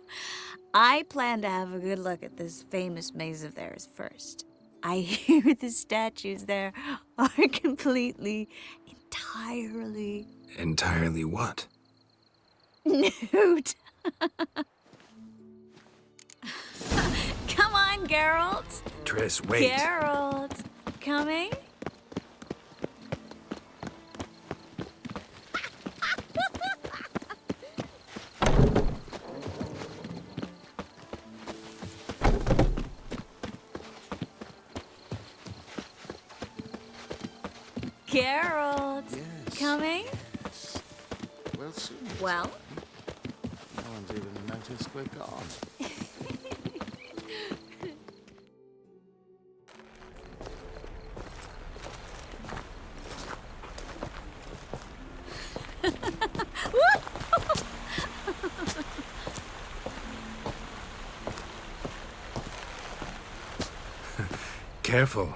I plan to have a good look at this famous maze of theirs first. I hear the statues there are completely, entirely... Entirely what? Nude. Come on, Geralt. Triss, wait. Geralt, coming? Geralt, Yes. coming? Well, soon. Well? No one's even noticed we're gone. Careful.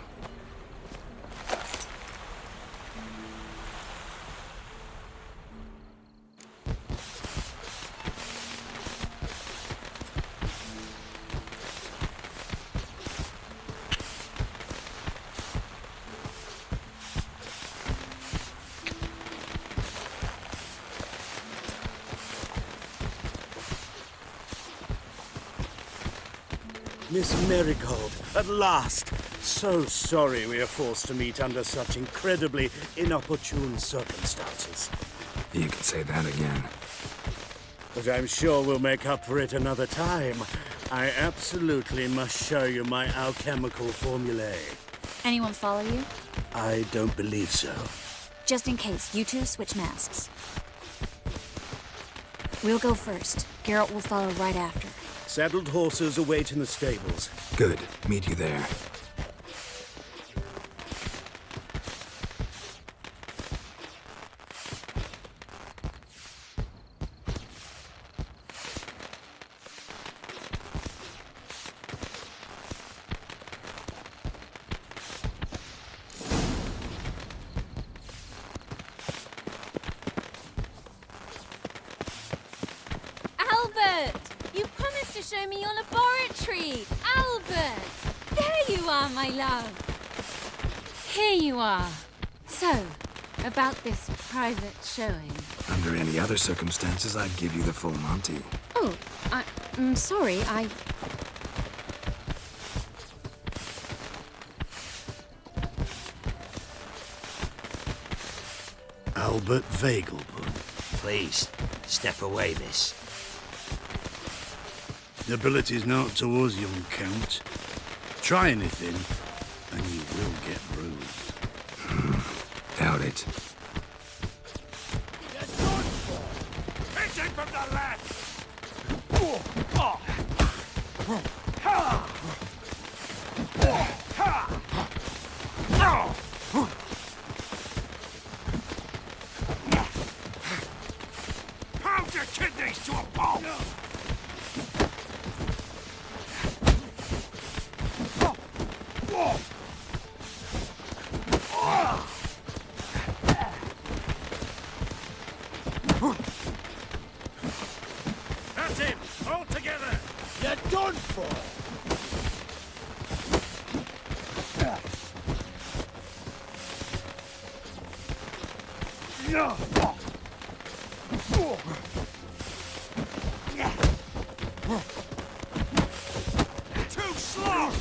Miss Marigold, at last. So sorry we are forced to meet under such incredibly inopportune circumstances. You can say that again. But I'm sure we'll make up for it another time. I absolutely must show you my alchemical formulae. Anyone follow you? I don't believe so. Just in case, you two switch masks. We'll go first. Geralt will follow right after. Saddled horses await in the stables. Good. Meet you there. Albert! You promised to show me your laboratory! Albert! There you are, my love! Here you are. So, about this private showing. Under any other circumstances, I'd give you the full Monty. Oh, I'm sorry, Albert Vegelbud. Please, step away, miss. Nobility's not towards young Count. Try anything, and you will get bruised. Doubt it. Hit him from the left! Pound your kidneys to a pulp! That's him! All together! You're done for! Too slow!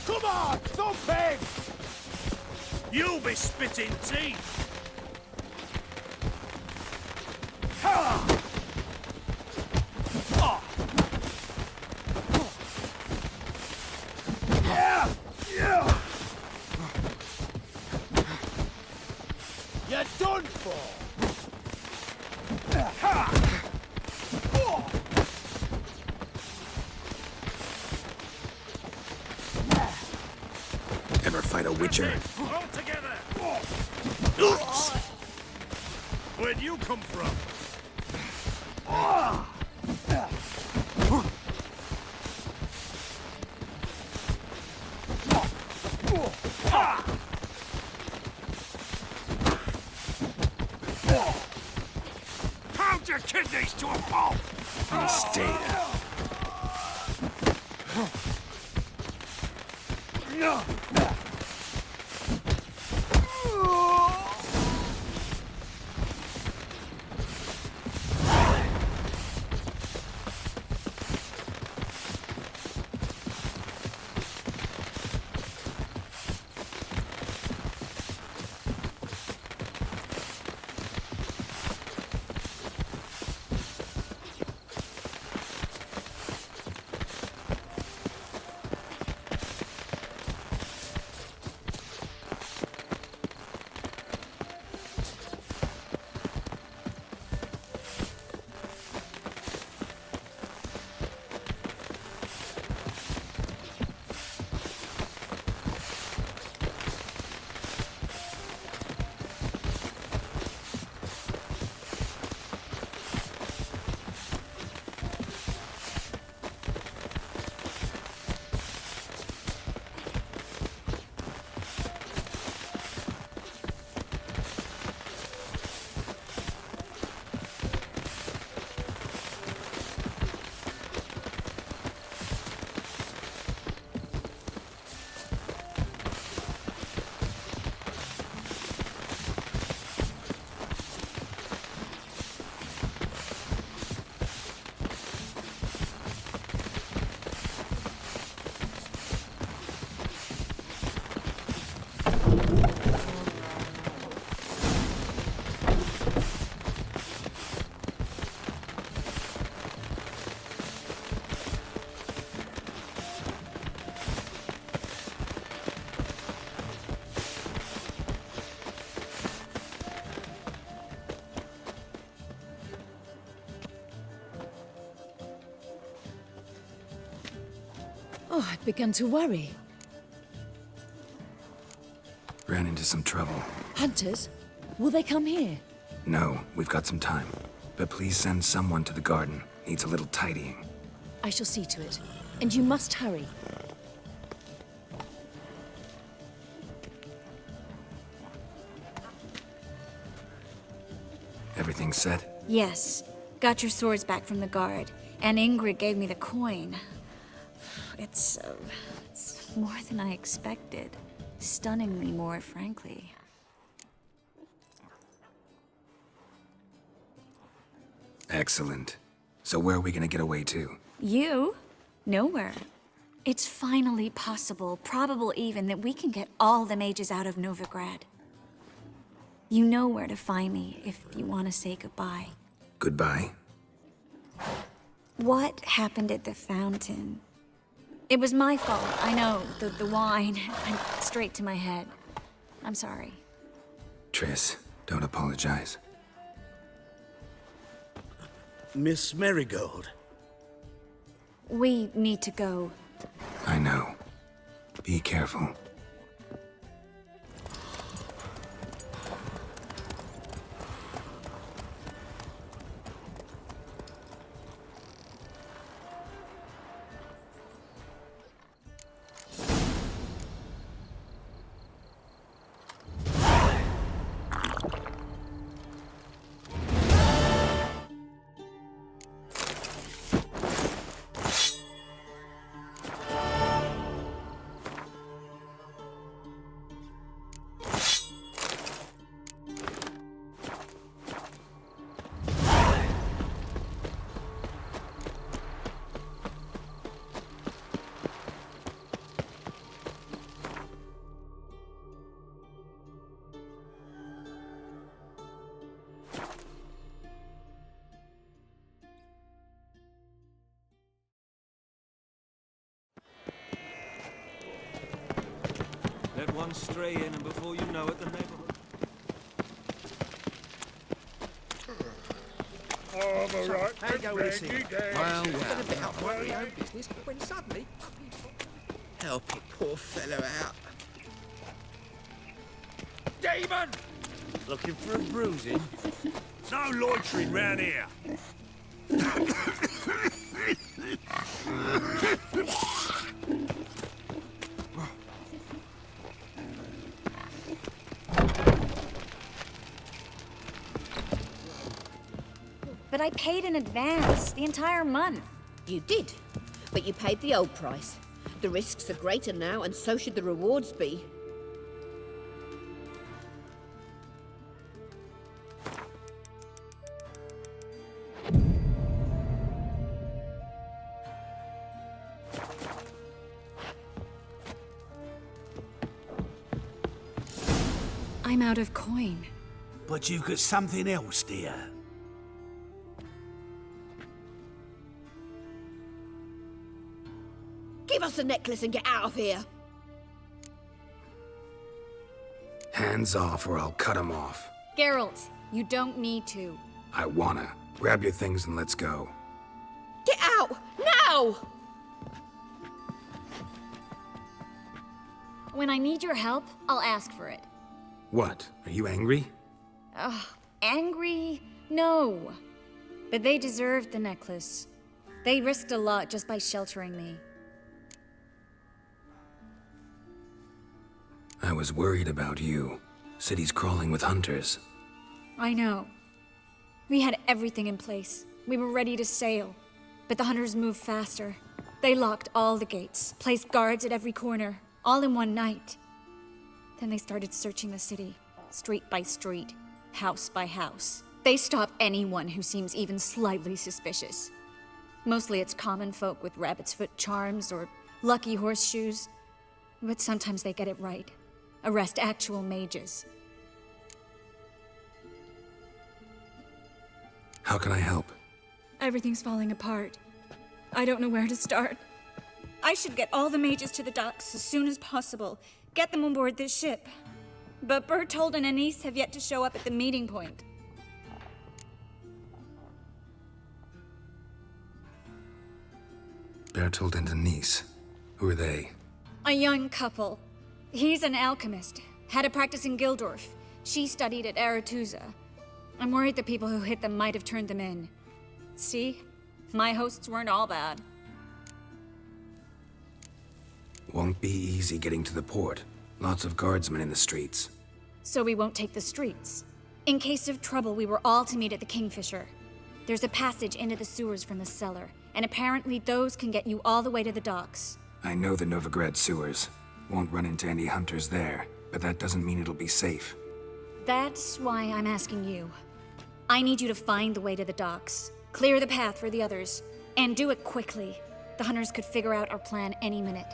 Come on, thump him! You'll be spitting teeth! Ha! You're done for! Ever fight a Witcher? All together! Where'd you come from? Pound your kidneys to a pulp! Stay down. Oh, I'd begun to worry. Ran into some trouble. Hunters? Will they come here? No, we've got some time. But please send someone to the garden. Needs a little tidying. I shall see to it. And you must hurry. Everything set? Yes. Got your swords back from the guard. And Ingrid gave me the coin. It's more than I expected. Stunningly more, frankly. Excellent. So where are we gonna get away to? You? Nowhere. It's finally possible, probable even, that we can get all the mages out of Novigrad. You know where to find me if you want to say goodbye. Goodbye? What happened at the fountain? It was my fault, I know. The wine went straight to my head. I'm sorry. Triss, don't apologize. Miss Marigold. We need to go. I know. Be careful. Let one stray in, and before you know it, the neighborhood. Oh, the right. How you go with this thing? Well, Got a bit up my own business when suddenly... Help a poor fellow out. Demon! Looking for a bruising? No loitering round here. But I paid in advance, the entire month. You did, but you paid the old price. The risks are greater now, and so should the rewards be. I'm out of coin. But you've got something else, dear. Give us a necklace and get out of here. Hands off or I'll cut 'em off. Geralt, you don't need to. I wanna. Grab your things and let's go. Get out! Now! When I need your help, I'll ask for it. What? Are you angry? Ugh, angry? No. But they deserved the necklace. They risked a lot just by sheltering me. I was worried about you. City's crawling with hunters. I know. We had everything in place. We were ready to sail. But the hunters moved faster. They locked all the gates, placed guards at every corner, all in one night. Then they started searching the city, street by street, house by house. They stop anyone who seems even slightly suspicious. Mostly it's common folk with rabbit's foot charms or lucky horseshoes. But sometimes they get it right. Arrest actual mages. How can I help? Everything's falling apart. I don't know where to start. I should get all the mages to the docks as soon as possible. Get them on board this ship. But Bertold and Anise have yet to show up at the meeting point. Bertold and Anise. Who are they? A young couple. He's an alchemist. Had a practice in Gildorf. She studied at Aretusa. I'm worried the people who hit them might have turned them in. See? My hosts weren't all bad. Won't be easy getting to the port. Lots of guardsmen in the streets. So we won't take the streets. In case of trouble, we were all to meet at the Kingfisher. There's a passage into the sewers from the cellar, and apparently those can get you all the way to the docks. I know the Novigrad sewers. Won't run into any hunters there, but that doesn't mean it'll be safe. That's why I'm asking you. I need you to find the way to the docks, clear the path for the others, and do it quickly. The hunters could figure out our plan any minute.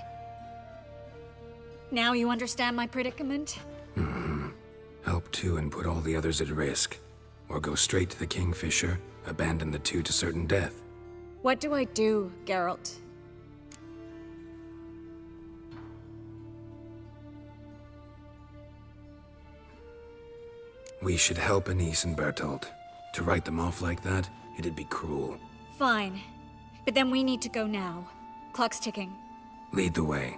Now you understand my predicament? Help two and put all the others at risk. Or go straight to the Kingfisher, abandon the two to certain death. What do I do, Geralt? We should help Anise and Bertolt. To write them off like that, it'd be cruel. Fine. But then we need to go now. Clock's ticking. Lead the way.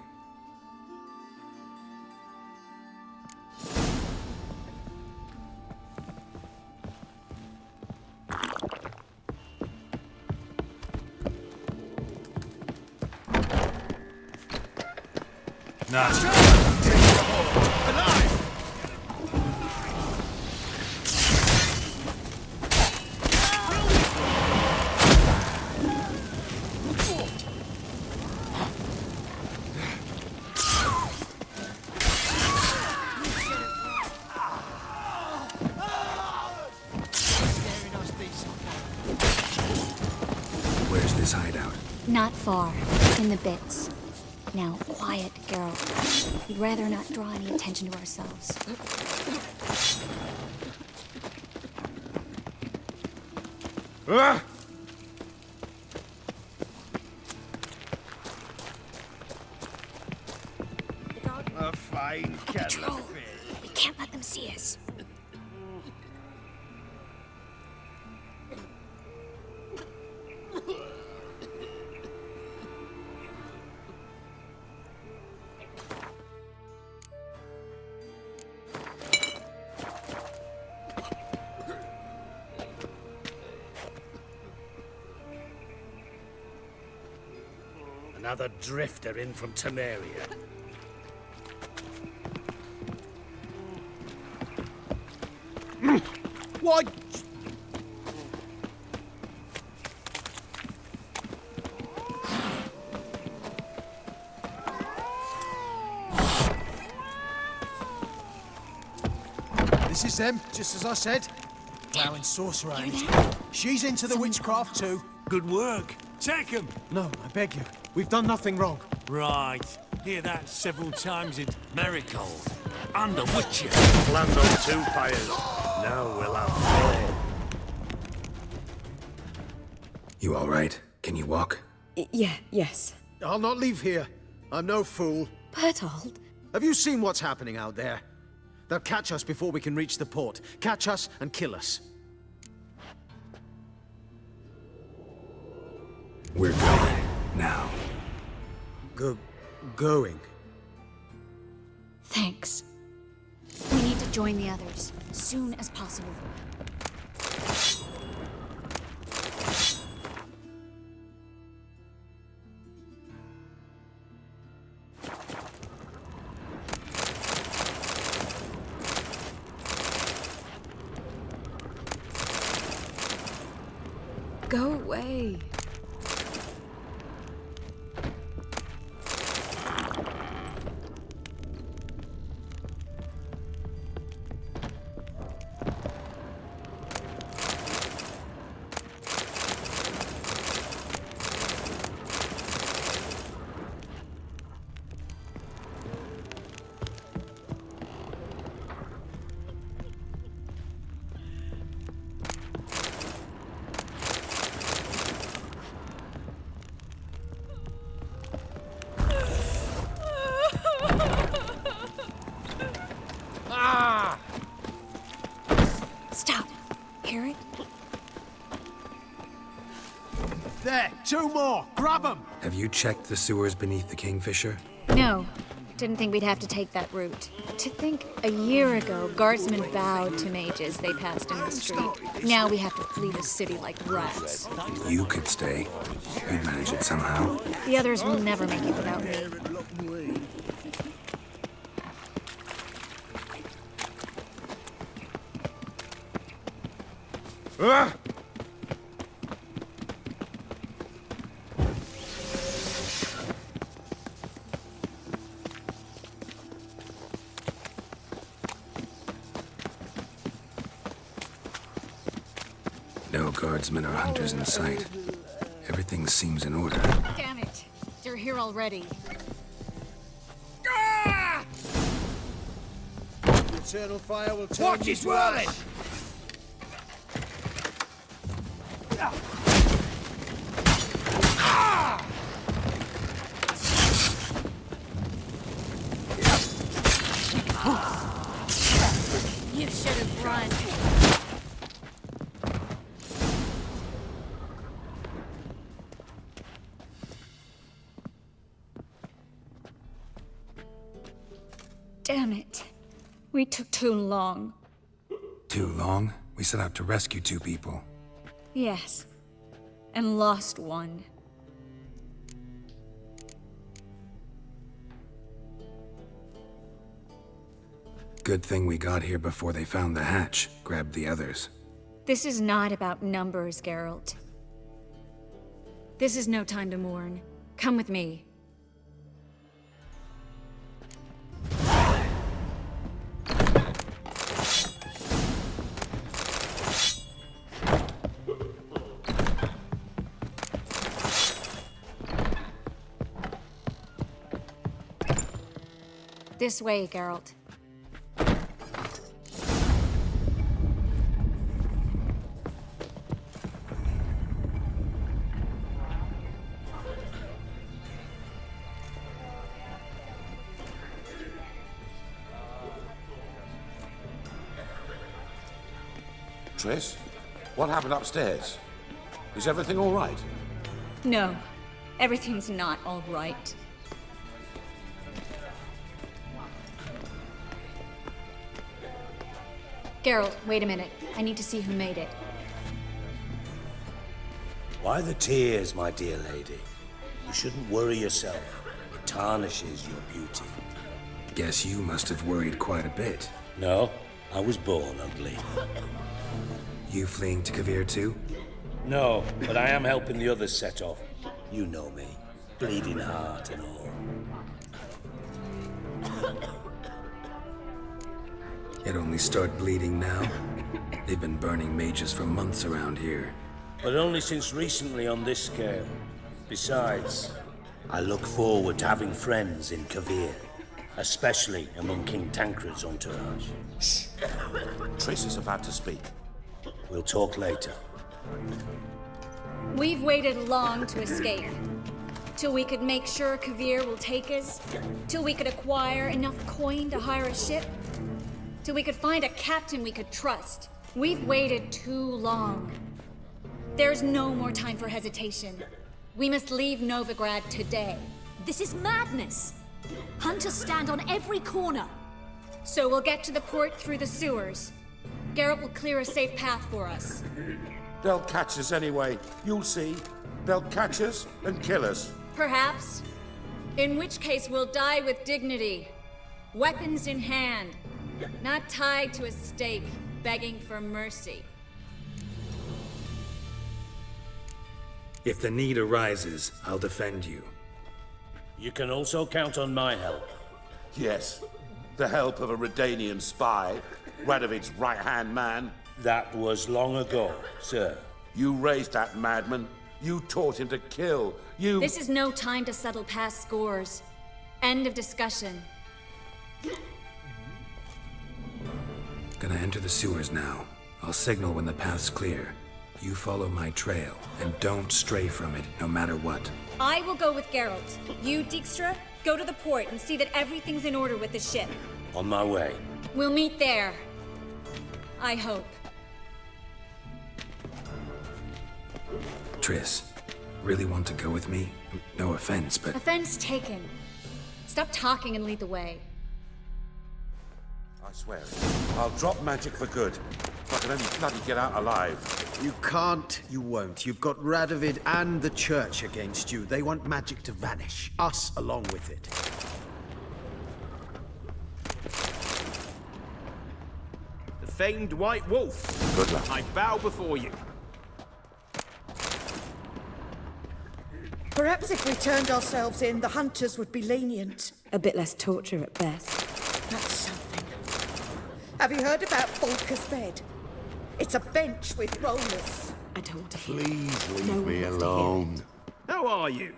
Where's this hideout? Not far. In the bits. Now, quiet, Geralt. We'd rather not draw any attention to ourselves. A fine kettle of fish. We can't let them see us. Another drifter in from Temeria. Why? This is them, just as I said. Vowing sorcerer ain't. She's into the witchcraft too. Good work. Take him. No, I beg you. We've done nothing wrong. Right. Hear that several times in Marigold. Under Witcher. Land on two pyres. Now we'll have four. You all right? Can you walk? Yes. I'll not leave here. I'm no fool. Bertolt? Have you seen what's happening out there? They'll catch us before we can reach the port. Catch us and kill us. We're going. Now. Going? Thanks. We need to join the others, soon as possible. Go away. Stop. Hear it? There, two more. Grab them. Have you checked the sewers beneath the Kingfisher? No. Didn't think we'd have to take that route. To think a year ago, guardsmen bowed to mages they passed in the street. Now we have to flee the city like rats. You could stay. You'd manage it somehow. The others will never make it without me. Ah! No guardsmen or hunters in sight. Everything seems in order. Damn it! They're here already. The eternal fire will turn Watch his wallet! You should have run. Damn it. We took too long. Too long? We set out to rescue 2 people. Yes. And lost one. Good thing we got here before they found the hatch, grabbed the others. This is not about numbers, Geralt. This is no time to mourn. Come with me. This way, Geralt. Triss, what happened upstairs? Is everything all right? No, everything's not all right. Geralt, wait a minute. I need to see who made it. Why the tears, my dear lady? You shouldn't worry yourself. It tarnishes your beauty. Guess you must have worried quite a bit. No, I was born ugly. You fleeing to Kavir too? No, but I am helping the others set off. You know me. Bleeding heart and all. It only start bleeding now? They've been burning mages for months around here. But only since recently on this scale. Besides, I look forward to having friends in Kavir. Especially among King Tancred's entourage. Shh! Triss is about to speak. We'll talk later. We've waited long to escape. Till we could make sure Kavir will take us. Till we could acquire enough coin to hire a ship. Till we could find a captain we could trust. We've waited too long. There's no more time for hesitation. We must leave Novigrad today. This is madness! Hunters stand on every corner. So we'll get to the port through the sewers. Geralt will clear a safe path for us. They'll catch us anyway. You'll see. They'll catch us and kill us. Perhaps. In which case we'll die with dignity. Weapons in hand. Not tied to a stake, begging for mercy. If the need arises, I'll defend you. You can also count on my help. Yes. The help of a Redanian spy, Radovid's right-hand man. That was long ago, sir. You raised that madman. You taught him to kill. You... This is no time to settle past scores. End of discussion. Gonna enter the sewers now. I'll signal when the path's clear. You follow my trail, and don't stray from it, no matter what. I will go with Geralt. You, Dijkstra, go to the port and see that everything's in order with the ship. On my way. We'll meet there. I hope. Triss, Really want to go with me? No offense, but... Offense taken. Stop talking and lead the way. I swear it. I'll drop magic for good. If I can only bloody get out alive. You can't, you won't. You've got Radovid and the Church against you. They want magic to vanish. Us along with it. The famed White Wolf. Good luck. I bow before you. Perhaps if we turned ourselves in, the hunters would be lenient. A bit less torture at best. That's something. Have you heard about Volker's bed? It's a bench with rollers. I don't want to hear it. Please leave No one me wants to hear alone. How are you?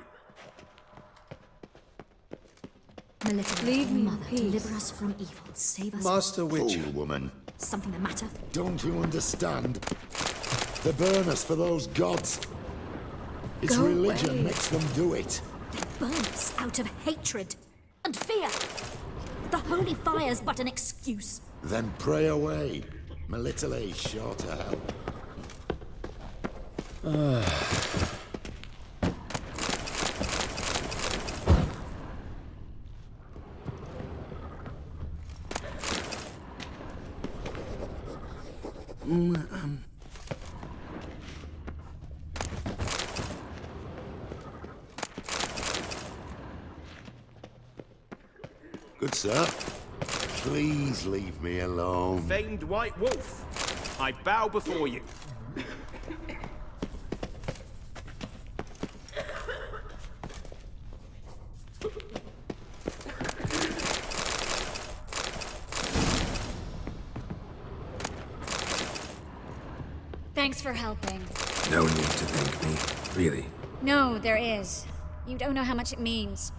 Melita, Leave me in Mother, peace. deliver us from evil. Save us. Master Witcher. Fool woman. Something the matter? Don't you understand? They burn us for those gods. It's Go religion away. makes them do it. Burn us out of hatred and fear. The holy fire's but an excuse. Then pray away. Melitele's sure to help. Good sir. Please leave me alone. Famed White Wolf. I bow before you. Thanks for helping. No need to thank me. Really. No, there is. You don't know how much it means.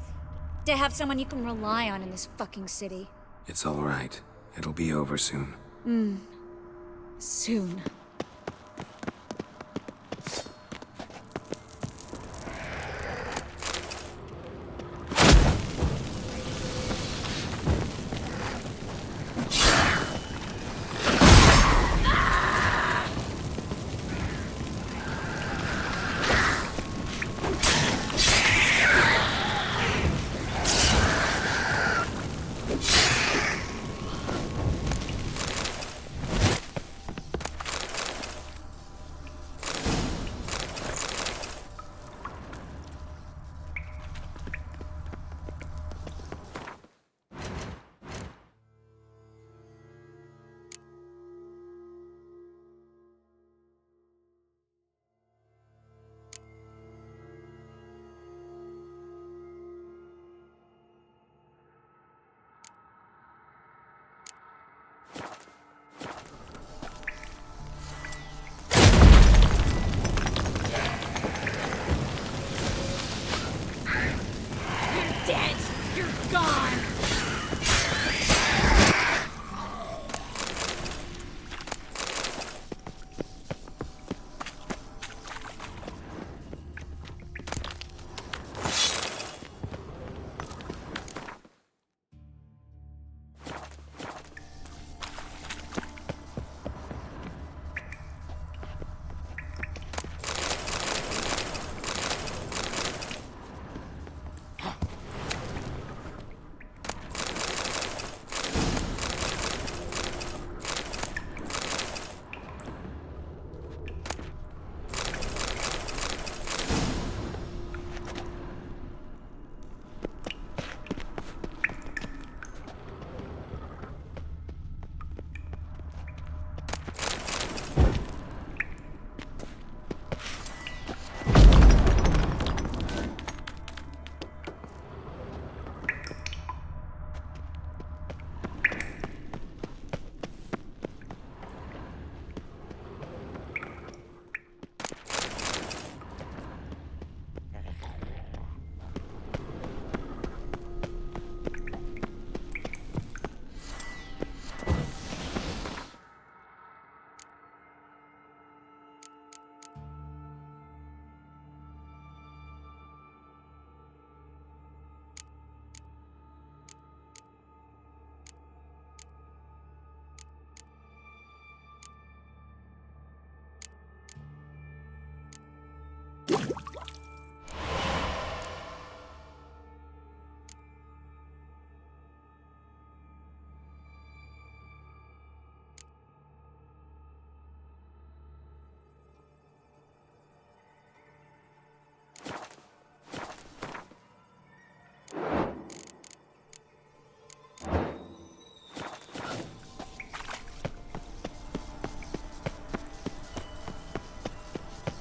To have someone you can rely on in this fucking city. It's all right. It'll be over soon. Soon.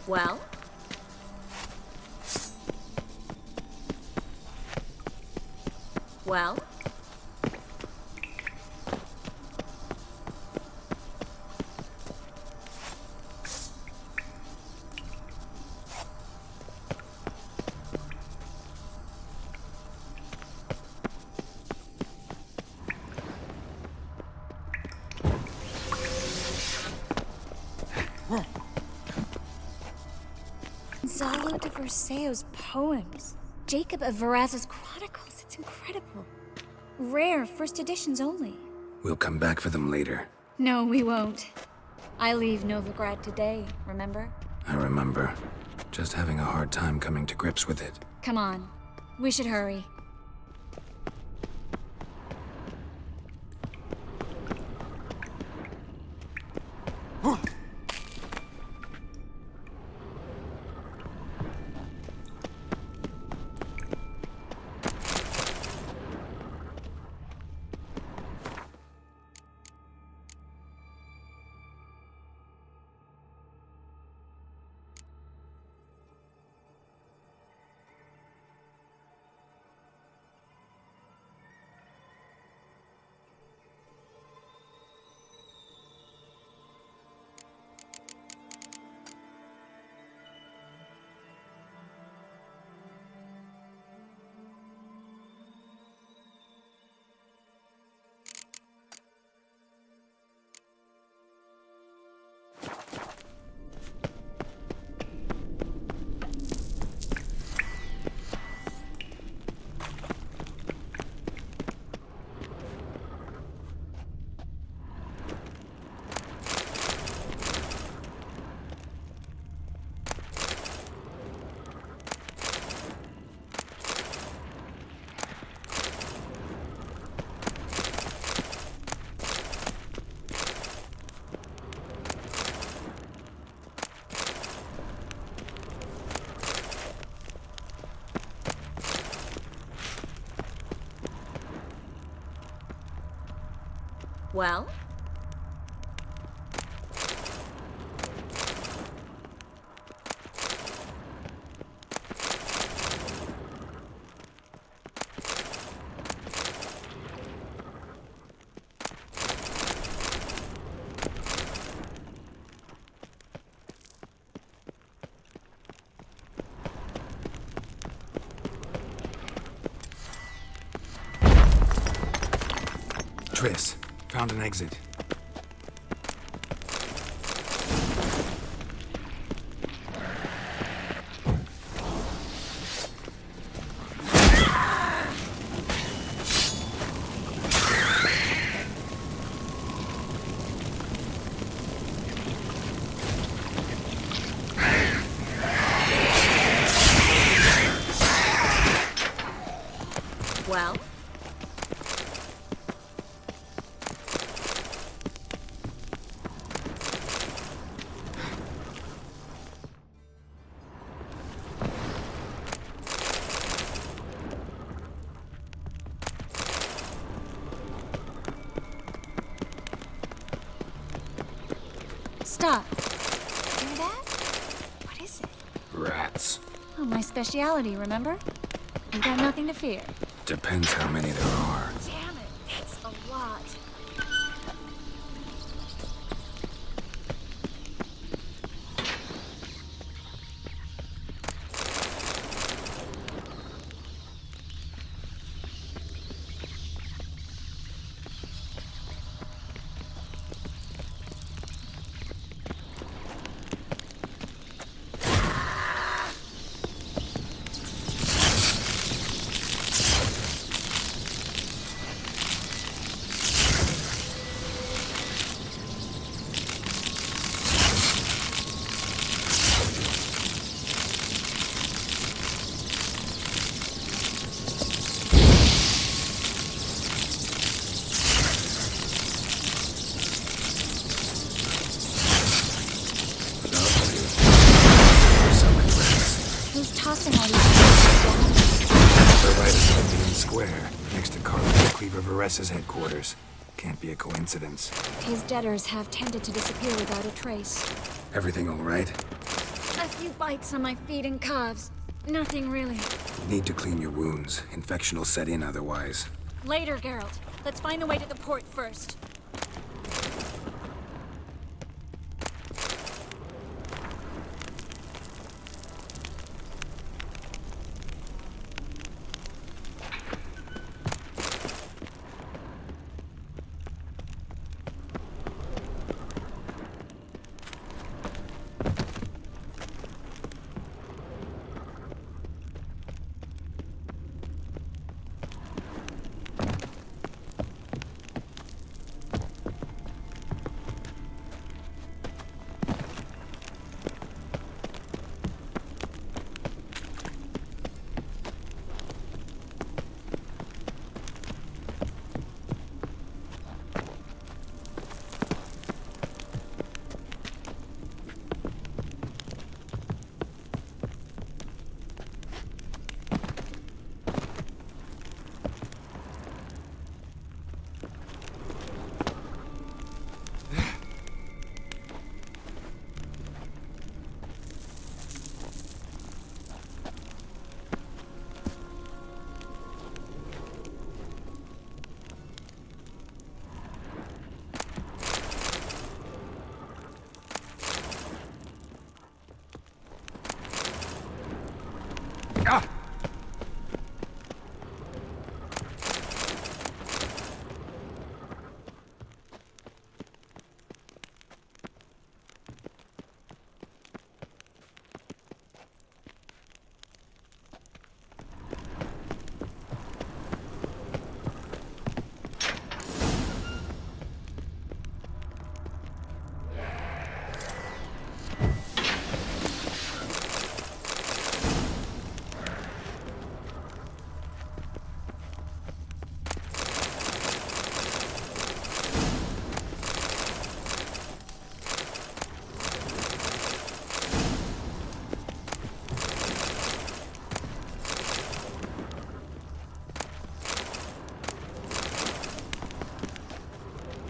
Well? Well? Gonzalo de Verseo's poems. Jacob of Varaz's chronicles. It's incredible. Rare, first editions only. We'll come back for them later. No, we won't. I leave Novigrad today, remember? I remember. Just having a hard time coming to grips with it. Come on. We should hurry. Well? Triss, found an exit. Well? Stop. Hear that? What is it? Rats. Oh, my speciality, remember? You've got nothing to fear. Depends how many there are. Damn it, it's a lot. Tossing all these They're right at Indian Square, next to Carlos Cleaver Vares's headquarters. Can't be a coincidence. His debtors have tended to disappear without a trace. Everything all right? A few bites on my feet and calves. Nothing really. Need to clean your wounds. Infection will set in otherwise. Later, Geralt. Let's find a way to the port first.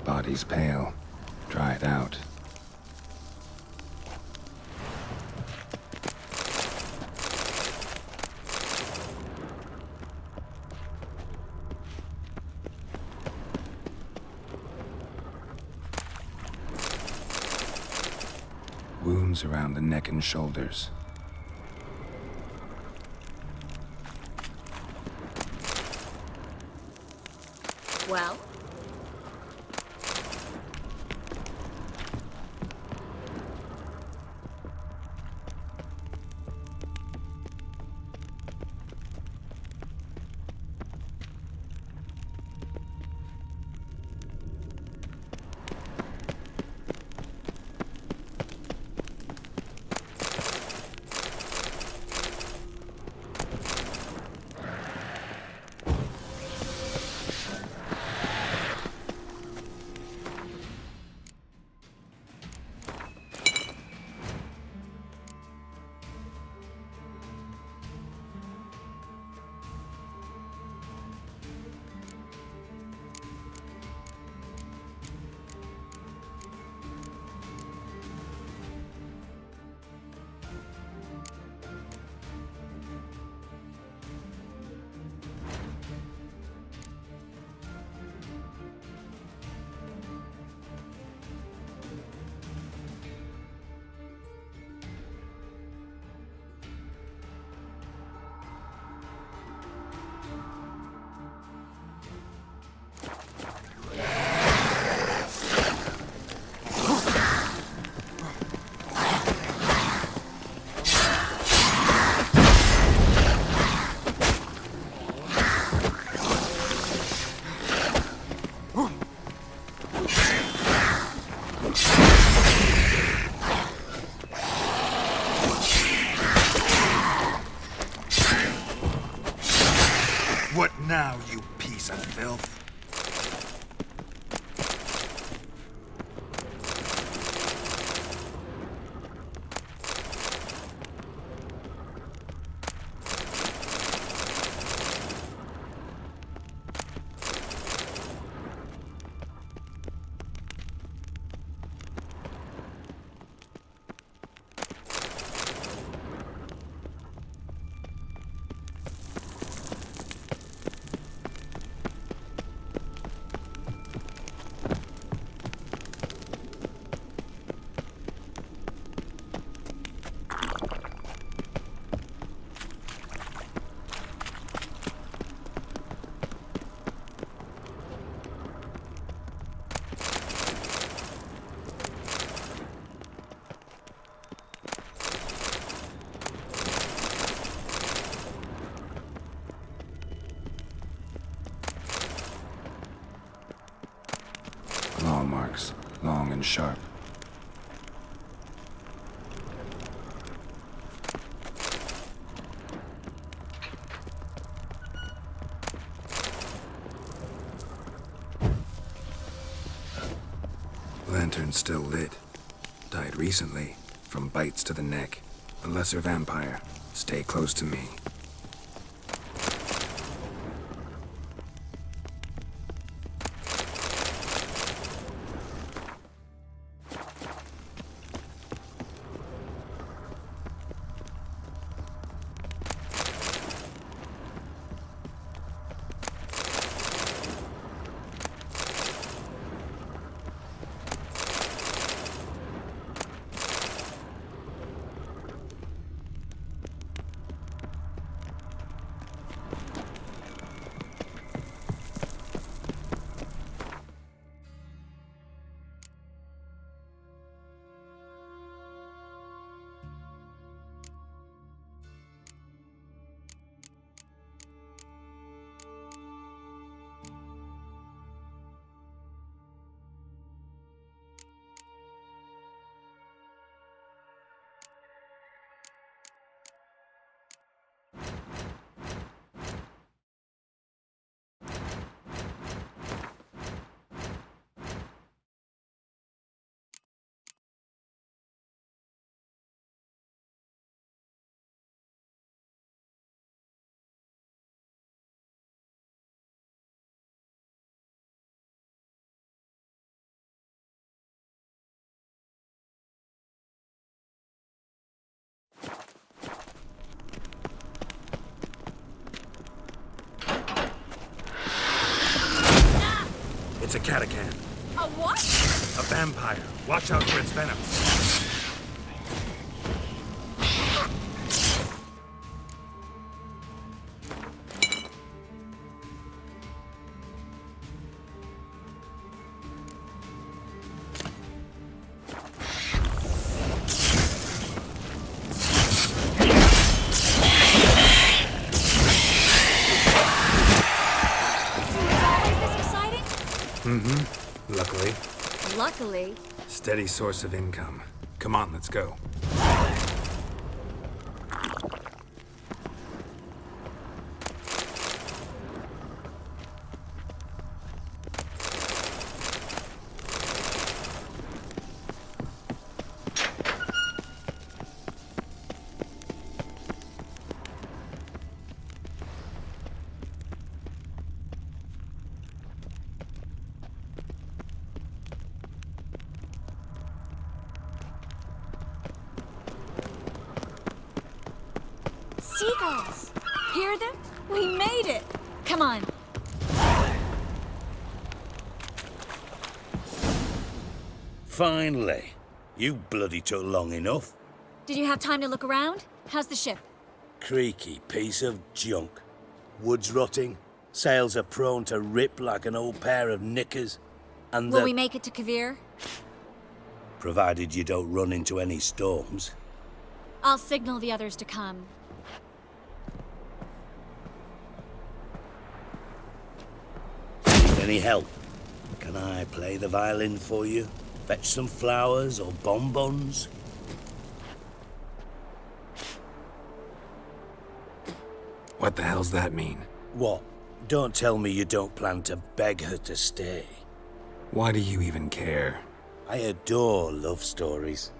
Body's pale. Dried out. Wounds around the neck and shoulders. Well? What now, you piece of filth? sharp. Lantern's still lit. Died recently, from bites to the neck. A lesser vampire. Stay close to me. It's a catacan. A what? A vampire. Watch out for its venom. Luckily. Luckily. Steady source of income. Come on, let's go. Seagulls! Hear them? We made it! Come on. Finally. You bloody took long enough. Did you have time to look around? How's the ship? Creaky piece of junk. Wood's rotting. Sails are prone to rip like an old pair of knickers. And Will we make it to Kavir? Provided you don't run into any storms. I'll signal the others to come. Need any help? Can I play the violin for you? Fetch some flowers or bonbons? What the hell's that mean? What? Don't tell me you don't plan to beg her to stay. Why do you even care? I adore love stories.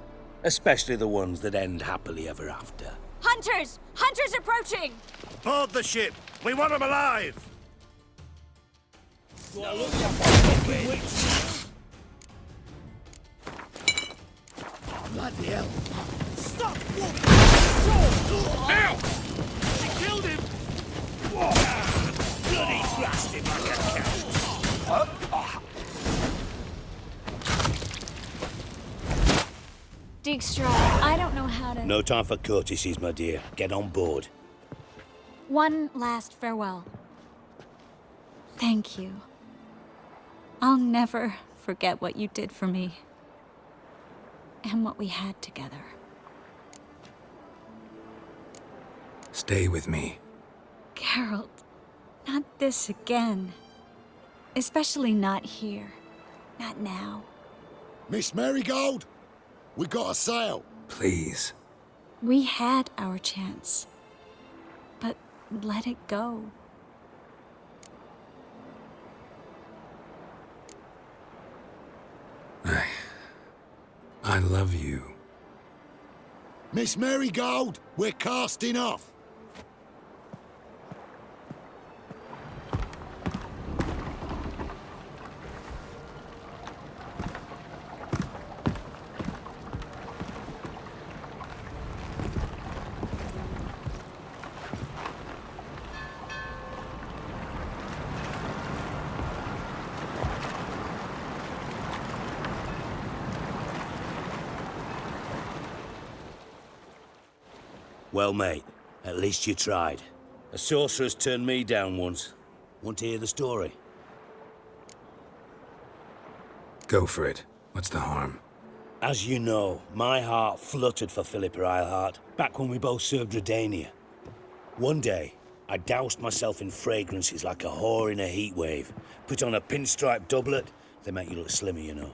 Especially the ones that end happily ever after. Hunters! Hunters approaching! Board the ship! We want them alive! Bloody hell. Stop! Now! She killed him! Bloody thrashed him like a cat! Dijkstra, I don't know how to... No time for courtesies, my dear. Get on board. One last farewell. Thank you. I'll never forget what you did for me. And what we had together. Stay with me. Geralt, not this again. Especially not here. Not now. Miss Marigold, we got a sail. Please. We had our chance. But let it go. I love you. Miss Marigold, we're casting off. Well, mate, at least you tried. A sorceress turned me down once. Want to hear the story? Go for it. What's the harm? As you know, my heart fluttered for Philippa Eilhart back when we both served Redania. One day, I doused myself in fragrances like a whore in a heat wave, put on a pinstripe doublet, they make you look slimmer, you know.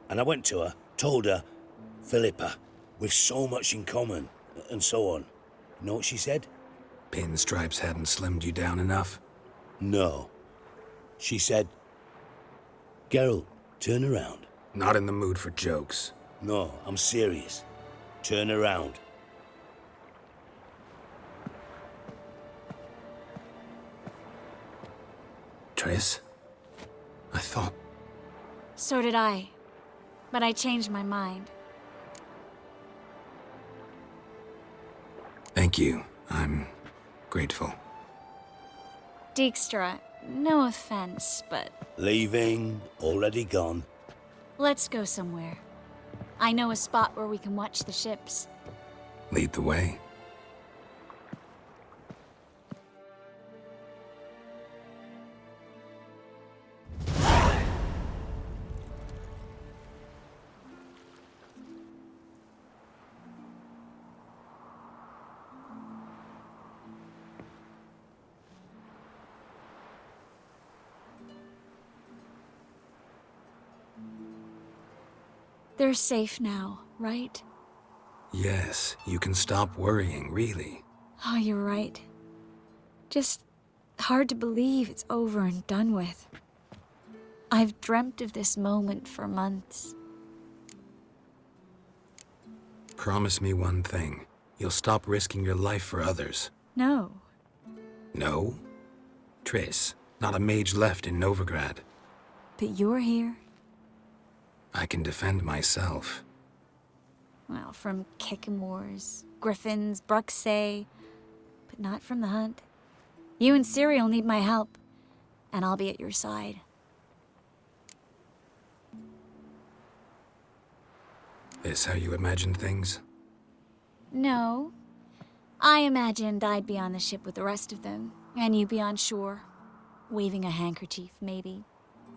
And I went to her, told her, Philippa, we've so much in common, and so on. You know what she said? Pinstripes hadn't slimmed you down enough? No. She said, Geralt, turn around. Not in the mood for jokes. No, I'm serious. Turn around. Triss? I thought... So did I. But I changed my mind. Thank you. I'm grateful. Dijkstra, no offense, but Leaving, already gone. let's go somewhere. I know a spot where we can watch the ships. Lead the way. They're safe now, right? Yes, you can stop worrying, really. Oh, you're right. Just hard to believe it's over and done with. I've dreamt of this moment for months. Promise me one thing. You'll stop risking your life for others. No. No? Triss, not a mage left in Novigrad. But you're here? I can defend myself. Well, from Kickin' Wars, Griffins, Bruxay, but not from the hunt. You and Ciri will need my help, and I'll be at your side. This how you imagined things? No. I imagined I'd be on the ship with the rest of them, and you be on shore, waving a handkerchief, maybe.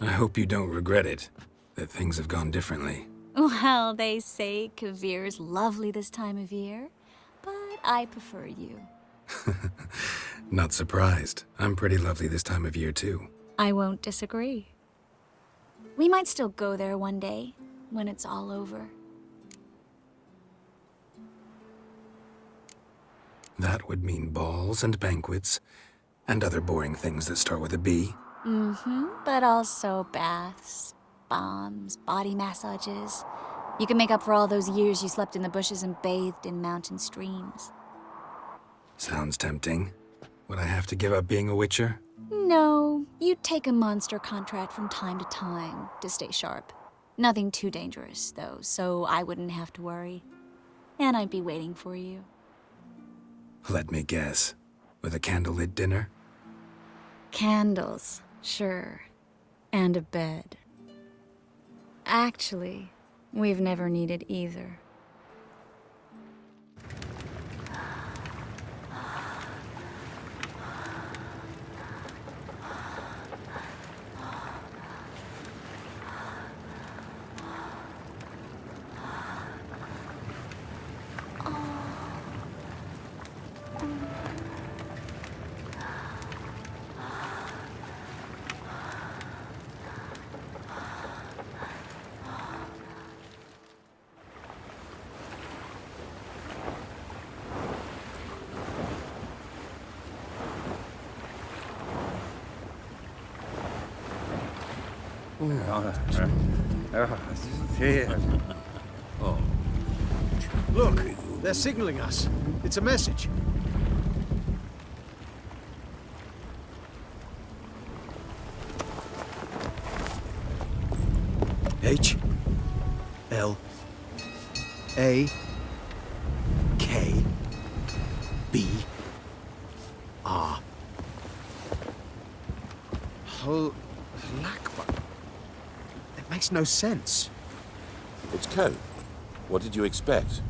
I hope you don't regret it, that things have gone differently. Well, they say Kavir's lovely this time of year, but I prefer you. Not surprised. I'm pretty lovely this time of year, too. I won't disagree. We might still go there one day, when it's all over. That would mean balls and banquets, and other boring things that start with a B. Mm-hmm, but also baths, bombs, body massages. You can make up for all those years you slept in the bushes and bathed in mountain streams. Sounds tempting. Would I have to give up being a witcher? No, you take a monster contract from time to time to stay sharp. Nothing too dangerous, though, so I wouldn't have to worry. And I'd be waiting for you. Let me guess. With a candlelit dinner? Candles, sure. And a bed. Actually, we've never needed either. Oh. Look, they're signaling us. It's a message. H L A K B R. Lakba. It makes no sense. It's code. What did you expect?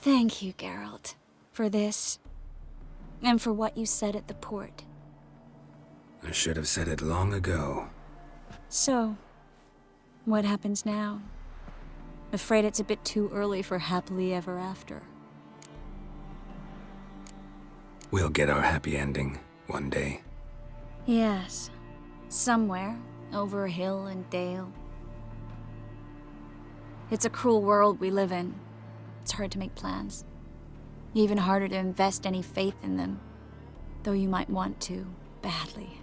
Thank you, Geralt, for this, and for what you said at the port. I should have said it long ago. So, what happens now? Afraid it's a bit too early for happily ever after. We'll get our happy ending one day. Yes, somewhere, over hill and dale. It's a cruel world we live in. It's hard to make plans. Even harder to invest any faith in them, though you might want to, badly.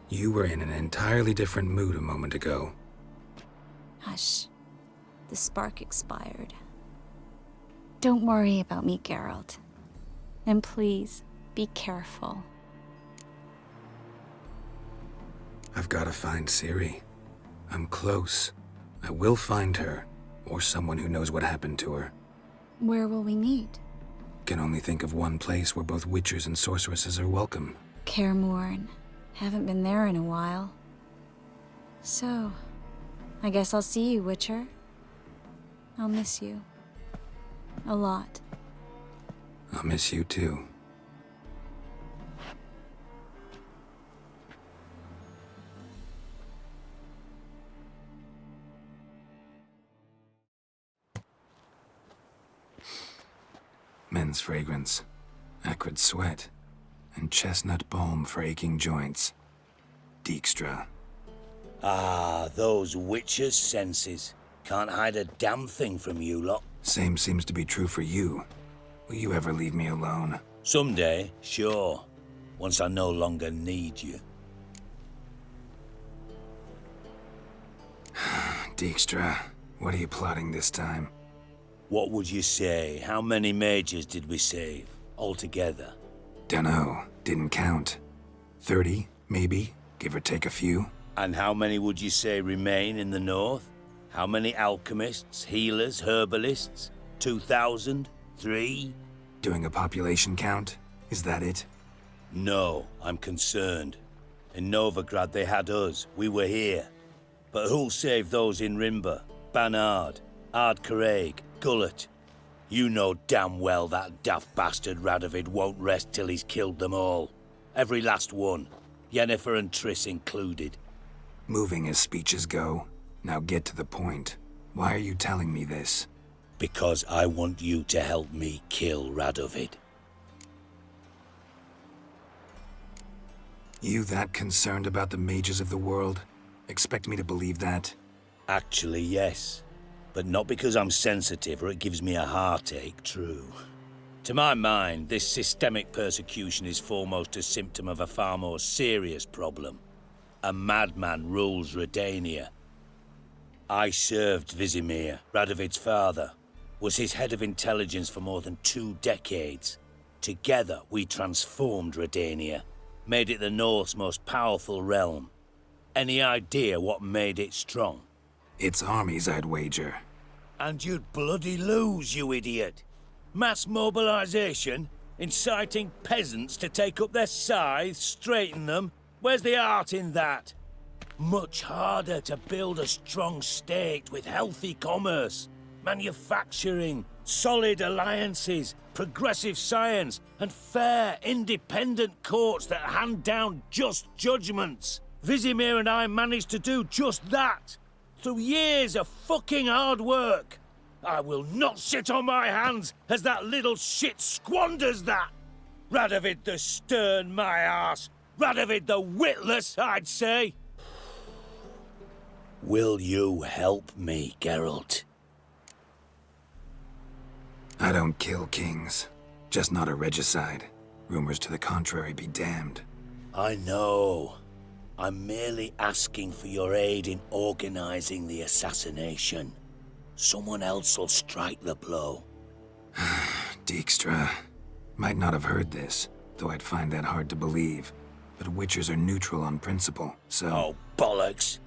You were in an entirely different mood a moment ago. Hush. The spark expired. Don't worry about me, Geralt. And please, be careful. I've got to find Ciri. I'm close. I will find her, or someone who knows what happened to her. Where will we meet? Can only think of one place where both witchers and sorceresses are welcome. Kaer Morhen. Haven't been there in a while. So, I guess I'll see you, Witcher. I'll miss you. A lot. I'll miss you too. Men's fragrance, acrid sweat, and chestnut balm for aching joints. Dijkstra. Ah, those witches' senses. Can't hide a damn thing from you lot. Same seems to be true for you. Will you ever leave me alone? Someday, sure. Once I no longer need you. Dijkstra, what are you plotting this time? What would you say? How many mages did we save, altogether? Dunno, didn't count. 30, maybe, give or take a few. And how many would you say remain in the north? How many alchemists, healers, herbalists? 2,000? 3? Doing a population count? Is that it? No, I'm concerned. In Novigrad they had us, we were here. But who'll save those in Rimba? Banard, Ardcaraig, Gullet? You know damn well that daft bastard Radovid won't rest till he's killed them all. Every last one. Yennefer and Triss included. Moving as speeches go. Now get to the point. Why are you telling me this? Because I want you to help me kill Radovid. You that concerned about the mages of the world? Expect me to believe that? Actually, yes. But not because I'm sensitive or it gives me a heartache, true. To my mind, this systemic persecution is foremost a symptom of a far more serious problem. A madman rules Redania. I served Vizimir, Radovid's father, was his head of intelligence for more than 2 decades. Together, we transformed Redania, made it the North's most powerful realm. Any idea what made it strong? Its armies, I'd wager. And you'd bloody lose, you idiot. Mass mobilization? Inciting peasants to take up their scythes, straighten them? Where's the art in that? Much harder to build a strong state with healthy commerce, manufacturing, solid alliances, progressive science, and fair, independent courts that hand down just judgments. Vizimir and I managed to do just that. through years of fucking hard work. I will not sit on my hands as that little shit squanders that. Radovid the stern, my arse. Radovid the witless, I'd say. Will you help me, Geralt? I don't kill kings. Just not a regicide. Rumors to the contrary be damned. I know. I'm merely asking for your aid in organizing the assassination. Someone else will strike the blow. Dijkstra. Might not have heard this, though I'd find that hard to believe. But Witchers are neutral on principle, so... Oh, bollocks!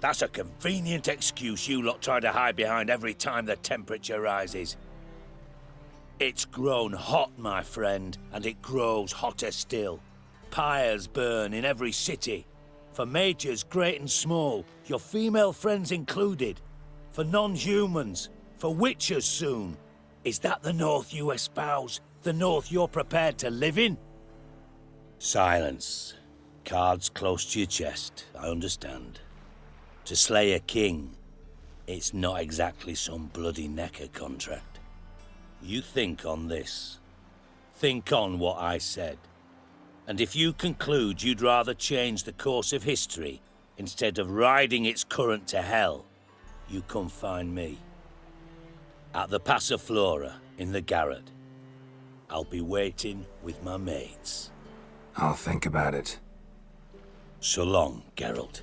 That's a convenient excuse you lot try to hide behind every time the temperature rises. It's grown hot, my friend, and it grows hotter still. Pyres burn in every city. For mages great and small, your female friends included. For non-humans, for witchers soon. Is that the North you espouse? The North you're prepared to live in? Silence. Cards close to your chest, I understand. To slay a king, it's not exactly some bloody necker contract. You think on this. Think on what I said. And if you conclude you'd rather change the course of history instead of riding its current to hell, you come find me. At the Passiflora in the Garrett. I'll be waiting with my mates. I'll think about it. So long, Geralt.